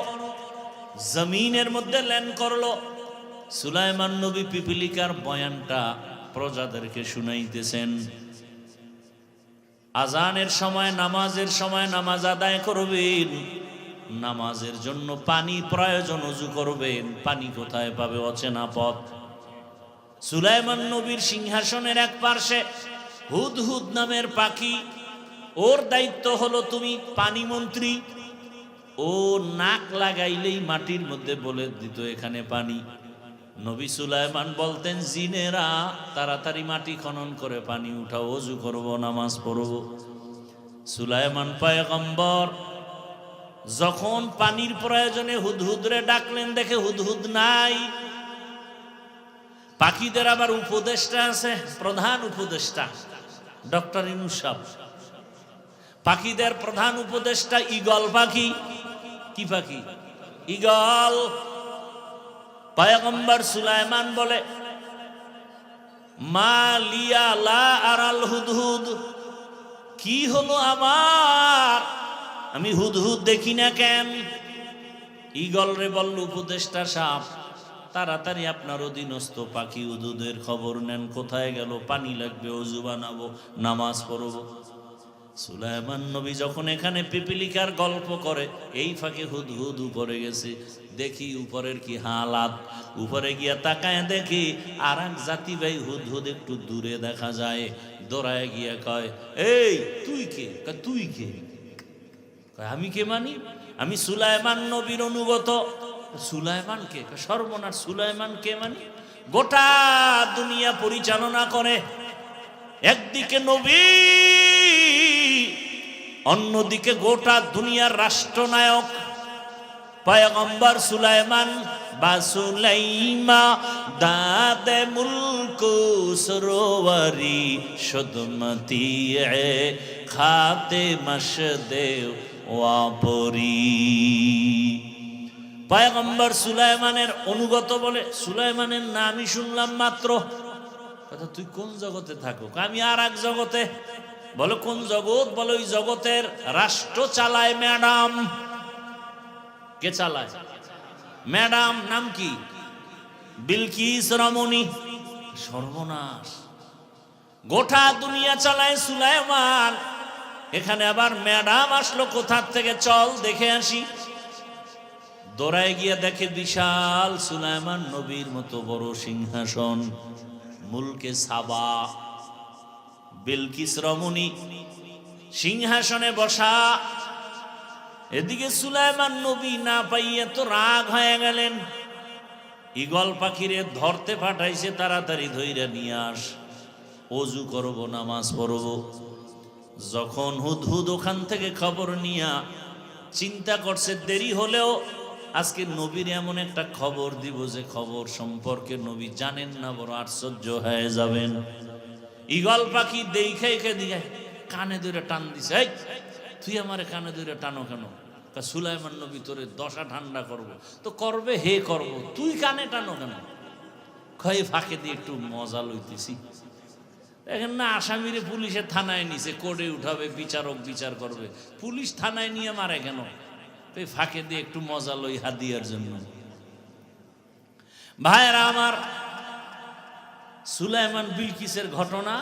জমিনের মধ্যে ল্যান্ড করলো। সুলাইমান নবী পিপিলিকার বয়ানটা প্রজাদেরকে শুনাইতেছেন। আজানের সময়, নামাজের সময় নামাজ আদায় করবেন। নামাজের জন্য পানি প্রয়োজন, ওযু করবেন। পানি কোথায় পাবে? অচেনা পথ। সুলাইমান নবীর সিংহাসনের এক পার্শ্বে হুদহুদ নামের পাখি, ওর দায়িত্ব হলো তুমি পানি মন্ত্রী। ও নাক লাগাইলেই মাটির মধ্যে বলে দিত এখানে পানি। নবী সুলাইমান বলতেন, জিনেরা তাড়াতাড়ি মাটি খনন করে পানি উঠাও, ওযু করব, নামাজ পড়ব। সুলাইমান পয়গম্বর যখন পানির প্রয়োজনে হুদহুদরে ডাকলেন, দেখে হুদহুদ নাই। পাখিদের আবার উপদেষ্টা আছে, প্রধান উপদেষ্টা ডক্টর ইউনূস সাহেব। পাখিদের প্রধান উপদেষ্টা ঈগল পাখি। কি পাখি? ঈগল। পয়গম্বর সুলাইমান বলে, মা লিয়া লা আরাল হুদহুদ, কি হলো আমার, আমি হুদহুদ দেখি না কেন? ঈগল রে বলল উপদেষ্টা সাহেব, তাড়াতাড়ি আপনার অধীনস্থ পাখি হুদহুদের খবর নেন, কোথায় গেল, পানি লাগবে, ওযু বানাবো, নামাজ পড়ব। সুলাইমান নবী যখন এখানে পিপিলিকার গল্প করে, এই ফাঁকে হুদহুদ উপরে গেছে। দেখি উপরের কি হালাত। উপরে গিয়া তাকায় দেখি আর এক জাতি ভাই হুদহুদ একটু দূরে দেখা যায়। দৌড়ায় গিয়া কয়, এই তুই কে? তুই কে? আমি কে মানি? আমি সুলাইমান নবীর অনুগত। সুলাইমান কে? সর্বনাশ, সুলাইমান কে মানি? গোটা দুনিয়া পরিচালনা করে। একদিকে নবী, অন্যদিকে গোটা দুনিয়ার রাষ্ট্রনায়ক পয়গম্বর সুলাইমান। বা সুলাইমা দাদে মুলকু সরোয়ারি সদমতি খাতে মশদেও ওয়াপরি। পয়গম্বর সুলাইমানের অনুগত বলে, সুলাইমানের নামই শুনলাম মাত্র। কথা, তুই কোন জগতে থাকো? আমি আর এক জগতে। বলো কোন জগৎ? বলো ওই জগতের রাষ্ট্র চালায় ম্যাডাম। কে চালায়? ম্যাডাম। নাম কি? বিলকিস রমণী। সর্বনাশ, গোটা দুনিয়া চালায় সুলাইমান, এখানে আবার ম্যাডাম আসলো কোথার থেকে, চল দেখে আসি। দৌড়ায় গিয়ে দেখে বিশাল সুলাইমান নবীর মতো বড় সিংহাসন, মুলকে সাবা, বিলকিস রমণী সিংহাসনে বসা। এদিকে সুলাইমান নবী না পাইয়ে তো রাগ হয়ে গেলেন। ঈগল পাখিরে ধরতে পাঠাইছে, তাড়াতাড়ি ধইরা নিয়ে আস, ওযু করব, নামাজ পড়ব। যখন হুদহুদ ওখান থেকে খবর নিয়া চিন্তা করছে দেরি হলেও আজকে নবীর এমন একটা খবর দিব যে খবর সম্পর্কে নবী জানেন না, বড় আশ্চর্য হয়ে যাবেন। ঈগল পাখি দেখে দিয়ে কানে ধরে টান দিছে, এই তুই আমারে কানে ধরে টানো কেন? সুলাইমান নবী তোরে দশা ঠান্ডা করব। তো করবে, হে করব, তুই কানে টানো কেন? খয়ে ফাঁকে দিয়ে একটু মজা লইতেছি। দেখেন না, আসামিরে পুলিশের থানায় নিছে, কোর্টে উঠাবে, বিচারক বিচার করবে, পুলিশ থানায় নিয়ে মারে কেন? ফাঁকে দিয়ে একটু মজা লই হাদিয়ার জন্য। ভাইরা আমার, সুলাইমান বিলকিসের ঘটনা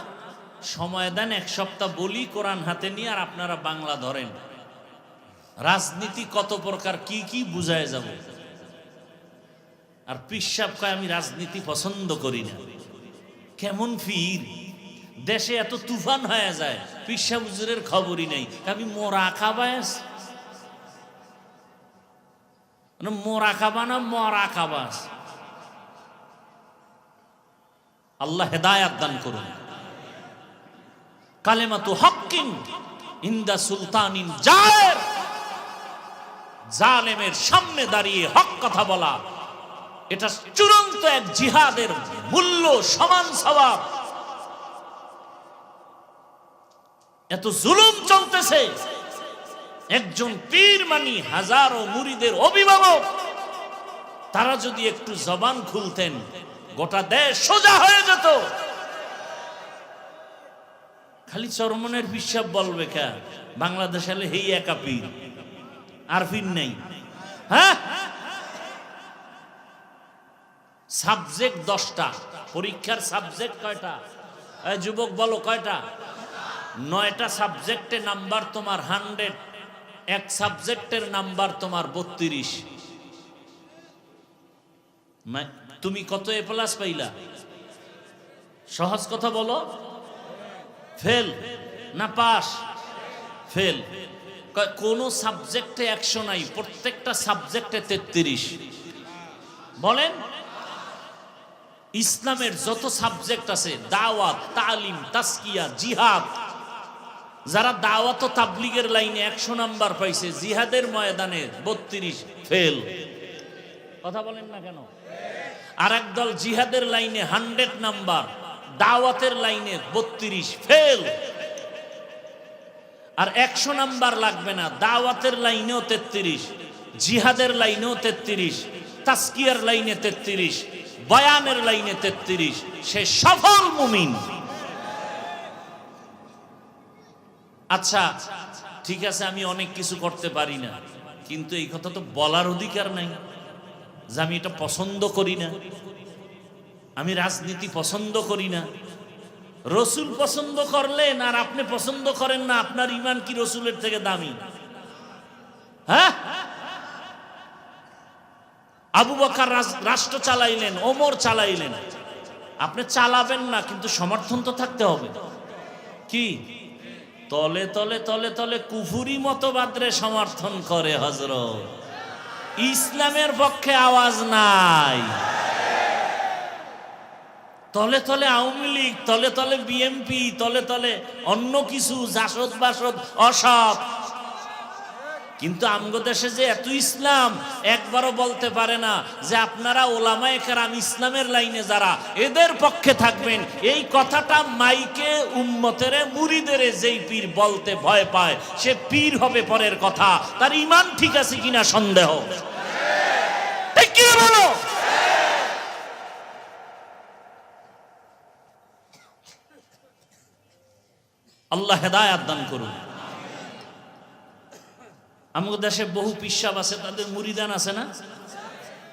সময় দেন, এক সপ্তাহ বলি কোরআন হাতে নিয়ে, আর আপনারা বাংলা ধরেন। রাজনীতি কত প্রকার, কি কি বুঝায় যাব। আর পিসাব কয় আমি রাজনীতি পছন্দ করি না। কেমন ফির, দেশে এত তুফান হয়ে যায়, পিসাব হুজুরের খবরই নেই। আমি মোরাকাবাস, মোরাকাবা না মরাকাবাস। আল্লাহ হেদায়াত দান করুন। কালেমাতু হক্কিন ইনদা সুলতানিন জায়ের, জালেমের সামনে দাঁড়িয়ে হক কথা বলা, এটা চূড়ান্ত এক জিহাদের মূল্য, সমান সওয়াব। এত জুলুম চলতেছে, একজন পীর মানি হাজারো মুরিদের অভিভাবক, তারা যদি একটু জবান খুলতেন, গোটা দেশ সোজা হয়ে যেত। খালি চরমনের পিসাব বলবে কে? বাংলাদেশ হলে হেই একা পীর, আর পীর নেই। হ্যাঁ, সাবজেক্ট 10টা, পরীক্ষার সাবজেক্ট কয়টা? যুবক বলো কয়টা? 9টা সাবজেক্টে নাম্বার তোমার 100, এক সাবজেক্টের নাম্বার তোমার 32। তুমি কত এ প্লাস পাইলা? সহজ কথা বলো, ফেল না পাস? ফেল। কোন সাবজেক্টে 100 নাই, প্রত্যেকটা সাবজেক্টে 33। বলেন, ইসলামের যত সাবজেক্ট আছে, দাওয়াত, তালিম, তাসকিয়া, জিহাদ, যারা দাওয়াত ও তাবলীগের লাইনে 100 নাম্বার পাইছে, জিহাদের ময়দানে 32, ফেল। কথা বলেন না কেন? আর একদল জিহাদের লাইনে 100 নাম্বার, দাওয়াতের লাইনে 32, ফেল। আর 100 নাম্বার লাগবে না, দাওয়াতের লাইনেও 33, জিহাদের লাইনেও 33, তাসকিয়ার লাইনে 33, বয়ানের লাইনে 33, সে সফল মুমিন। আচ্ছা ঠিক আছে, আমি অনেক কিছু করতে পারি না, কিন্তু এই কথা তো বলার অধিকার নাই যে আমি এটা পছন্দ করি না, আমি রাজনীতি পছন্দ করি না। রসুল পছন্দ করলেন আর আপনি পছন্দ করেন না, আপনার ঈমান কি রসুলের থেকে দামি? হ্যাঁ, আবু বকর রাষ্ট্র চালাইলেন, ওমর চালাইলেন, আপনি চালাবেন না, কিন্তু সমর্থন তো থাকতে হবে। কি তলে তলে তলে তলে কুফুরি মতবাদরে সমর্থন করে হযরত, ইসলামের পক্ষে আওয়াজ নাই। তলে তলে আওয়ামী লীগ, তলে তলে বিএনপি, তলে তলে অন্য কিছু জাসদ বাসদ অসৎ। কিন্তু আমগো দেশে যে এত ইসলাম, একবারও বলতে পারে না যে আপনারা ওলামায়ে কেরাম ইসলামের লাইনে যারা, এদের পক্ষে থাকবেন। এই কথাটা মাইকে উম্মতের মুরিদের যেই পীর বলতে ভয় পায়, সে পীর হবে পরের কথা, তার ঈমান ঠিক আছে কিনা সন্দেহ। ঠিক কি বলো? আল্লাহ হেদায়েত দান করুন। আমাদের দেশে বহু পিসাব আছে, তাদের মুরিদান আছে না?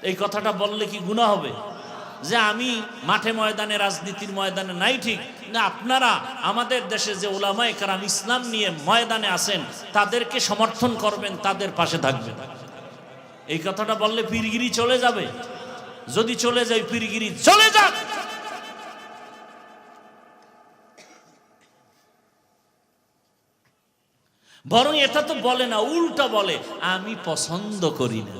এই কথাটা বললে কি গুনাহ হবে? যে আমি মাঠে ময়দানে রাজনীতির ময়দানে নাই ঠিক না, আপনারা আমাদের দেশে যে উলামায়ে কেরাম ইসলাম নিয়ে ময়দানে আছেন তাদেরকে সমর্থন করবেন, তাদের পাশে থাকবেন। এই কথাটা বললে পীরগিরি চলে যাবে? যদি চলে যায় পীরগিরি চলে যাক। বরং এটা তো বলে না, উল্টা বলে আমি পছন্দ করি না।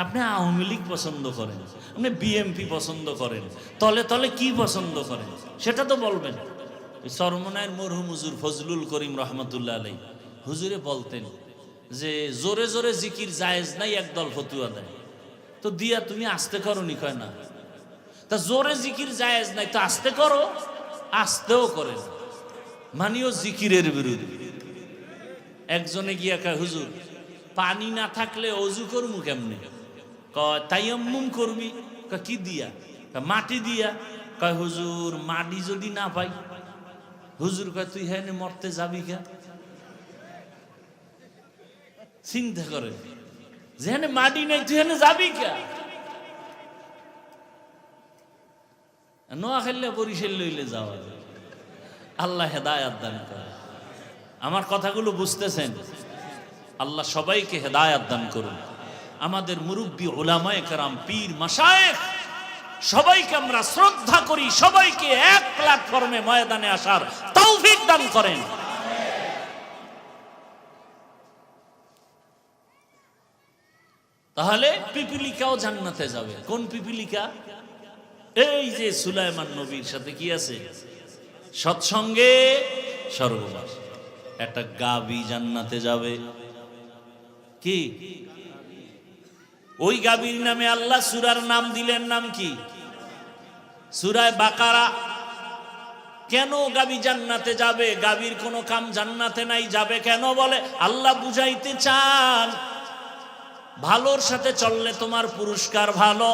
আপনি আওয়ামী লীগ পছন্দ করেন, আপনি বিএমপি পছন্দ করেন, তলে তলে কি পছন্দ করেন সেটা তো বলবেন। চরমনায়ের মরহুম হুজুর ফজলুল করিম রহমতুল্লাহ আলাইহি হুজুরে বলতেন যে জোরে জোরে জিকির জায়েজ নাই, একদল ফতুয়া দেয়। তো দিয়া তুমি আস্তে করো নি? কয় না। তা জোরে জিকির জায়েজ নাই তো আস্তে করো, আস্তেও করে না, মানিও জিকিরের বিরুদ্ধে। একজনে গিয়া কয় হুজুর পানি না থাকলে অজু করবো কেমনে? কয় তায়াম্মুম করবি। কয় কি দিয়া? কয় মাটি দিয়া। কয় হুজুর মাটি যদি না পাই? হুজুর কয় তুই হ্যাঁ মরতে যাবি কে? চিন্তা করে, যেখানে মাটি নাই তুই হ্যাঁ যাবি কে? নোয়াখালী বরিশাল লইলে যাওয়া যায়। আল্লাহ হেদায়াত দান করে। আমার কথাগুলো বুঝতেছেন? আল্লাহ সবাইকে হেদায়াত দান করুন। আমাদের মুরব্বী উলামায়ে কেরাম, পীর মাশায়েখ সবাইকে আমরা শ্রদ্ধা করি, সবাইকে এক প্ল্যাটফর্মে ময়দানে আসার তৌফিক দান করেন। তাহলে পিপিলিকাও জান্নাতে যাবে। কোন পিপিলিকা? এই যে সুলাইমান নবীর সাথে কি আছে? সৎসঙ্গে স্বর্গবাস। একটা গাবি জান্নাতে যাবে। কি? ওই গাবির নামে আল্লাহ সূরার নাম দিলেন, নাম কি? সূরা বাকারা। কেন গাবি জান্নাতে যাবে? গাবির কোনো কাম জান্নাতে নাই, যাবে কেন? বলে আল্লাহ বুঝাইতে চান ভালোর সাথে চললে তোমার পুরস্কার ভালো।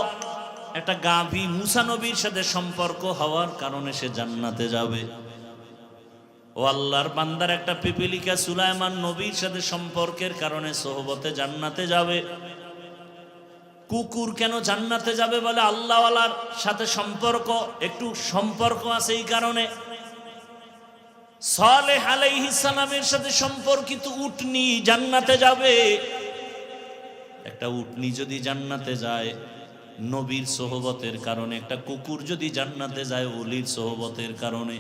একটা গাভী মুসা নবীর সাথে সম্পর্ক হওয়ার কারণে সে জান্নাতে যাবে। ও আল্লাহর বান্দার একটা পিপিলিকা সুলাইমান নবীর সাথে সম্পর্কের কারণে সোহবতে জান্নাতে যাবে। কুকুর কেন জান্নাতে যাবে? বলে আল্লাহওয়ালার সাথে সম্পর্ক, একটু সম্পর্ক আছে এই কারণে। সালেহ আলাইহিস সালামের সাথে সম্পর্কিত উটনি জান্নাতে যাবে। একটা উটনি যদি জান্নাতে যায় নবীর সোহবতের কারণে, একটা কুকুর যদি জান্নাতে যায় ওলির সোহবতের কারণে,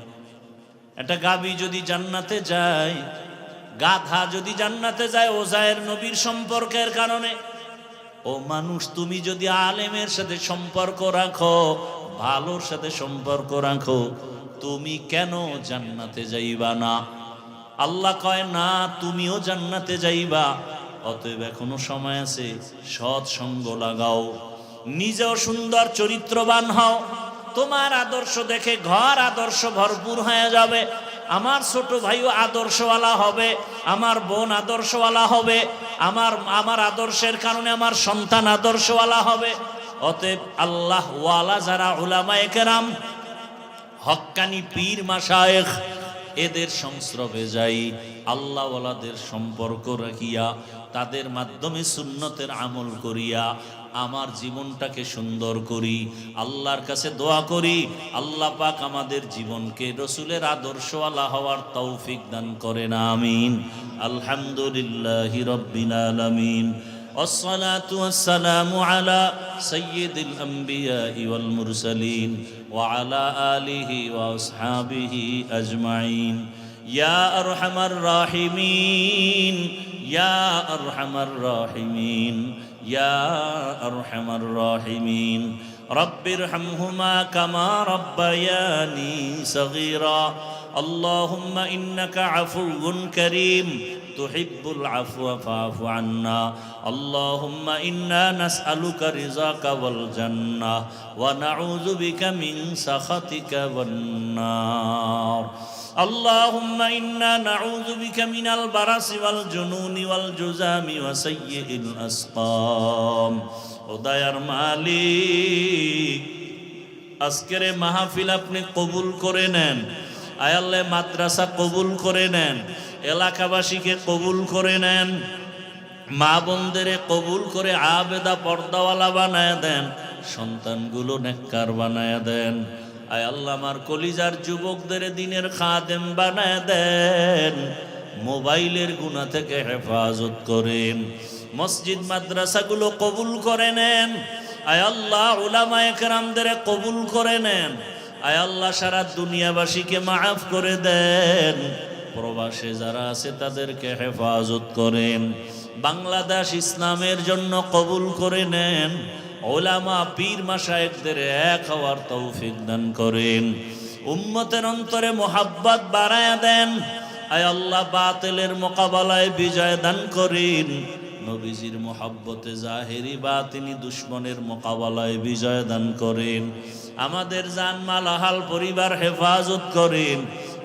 একটা গাভী যদি জান্নাতে যায়, গাধা যদি জান্নাতে যায় ওজায়ের নবীর সম্পর্কের কারণে। ও মানুষ, তুমি যদি আলেমের সাথে সম্পর্ক রাখো, ভালোর সাথে সম্পর্ক রাখো, তুমি কেন জান্নাতে যাইবা না? আল্লাহ কয় না, তুমিও জান্নাতে যাইবা। অতএব এখনো সময় আছে, সৎ সঙ্গ লাগাও, নিজেও সুন্দর চরিত্রবান হও। তোমার আদর্শ দেখে ঘর আদর্শ ভরপুর হয়ে যাবে। আমার ছোট ভাইও আদর্শওয়ালা হবে, আমার বোন আদর্শওয়ালা হবে, আমার আদর্শের কারণে আমার সন্তান আদর্শওয়ালা হবে। অতএব আল্লাহ ওয়ালা যারা উলামায়ে কেরাম, হক্কানি পীর মাশায়েখ, এদের সংস্রবে যাই, আল্লাহওয়ালাদের সম্পর্ক রাখিয়া তাদের মাধ্যমে সুন্নতের আমল করিয়া আমার জীবনটাকে সুন্দর করি। আল্লাহর কাছে দোয়া করি আল্লাহ পাক আমাদের জীবনকে রসুলের আদর্শওয়ালা হওয়ার তৌফিক দান করেন। আমিন। আলহামদুলিল্লাহি রাব্বিল আলামিন। والصلاة والسلام على سيد الأنبياء والمرسلين وعلى آله وأصحابه أجمعين يا أرحم الراحمين يا أرحم الراحمين يا أرحم الراحمين رب ارحمهما كما ربياني صغيرا اللهم إنك عفو كريم تحب العفو فاعف عنا اللهم إنا نسألك رضاك والجنة ونعوذ بك من سخطك والنار اللهم إنا نعوذ بك من البرص والجنون والجذام وسيء الأسقام উদয়ার মালিক আজকের মাহফিল আপনি কবুল করে নেন। আয় আল্লাহ মাদ্রাসা কবুল করে নেন, এলাকাবাসীকে কবুল করে নেন, মা বোনদের কবুল করে আবেদা পর্দাওয়ালা বানায় দেন। সন্তানগুলো নেককার বানায়া দেন। আয় আল্লাহ আমার কলিজার যুবকদের দিনের খাদেম বানায়া দেন, মোবাইলের গুনাহ থেকে হেফাজত করেন, মসজিদ মাদ্রাসাগুলো কবুল করে নেন। আয় আল্লাহ উলামায়ে কেরামদের কবুল করে নেন। আয় আল্লাহ সারা দুনিয়াবাসীকে মাফ করে দেন। প্রবাসে যারা আছে তাদেরকে হেফাজত করেন। বাংলাদেশ ইসলামের জন্য কবুল করে নেন। ওলামা পীর মাশায়েখদের এক হওয়ার তৌফিক দান করেন। উম্মতের অন্তরে মোহাব্বত বাড়ায়া দেন। আয় আল্লাহ বাতিলের মোকাবেলায় বিজয় দান করেন। নবীজির মোহাব্বতে জাহেরি বাতিনি দুশ্মনের মোকাবেলায় বিজয় দান করেন। আমাদের জানমাল আহাল পরিবার হেফাজত করেন।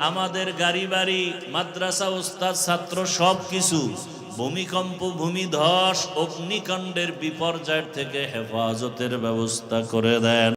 আমাদের গাড়ি বাড়ি মাদ্রাসা উস্তাদ ছাত্র সব কিছু ভূমিকম্প ভূমিধস অগ্নিকাণ্ডের বিপর্যয় থেকে হেফাজতের ব্যবস্থা করে দেন।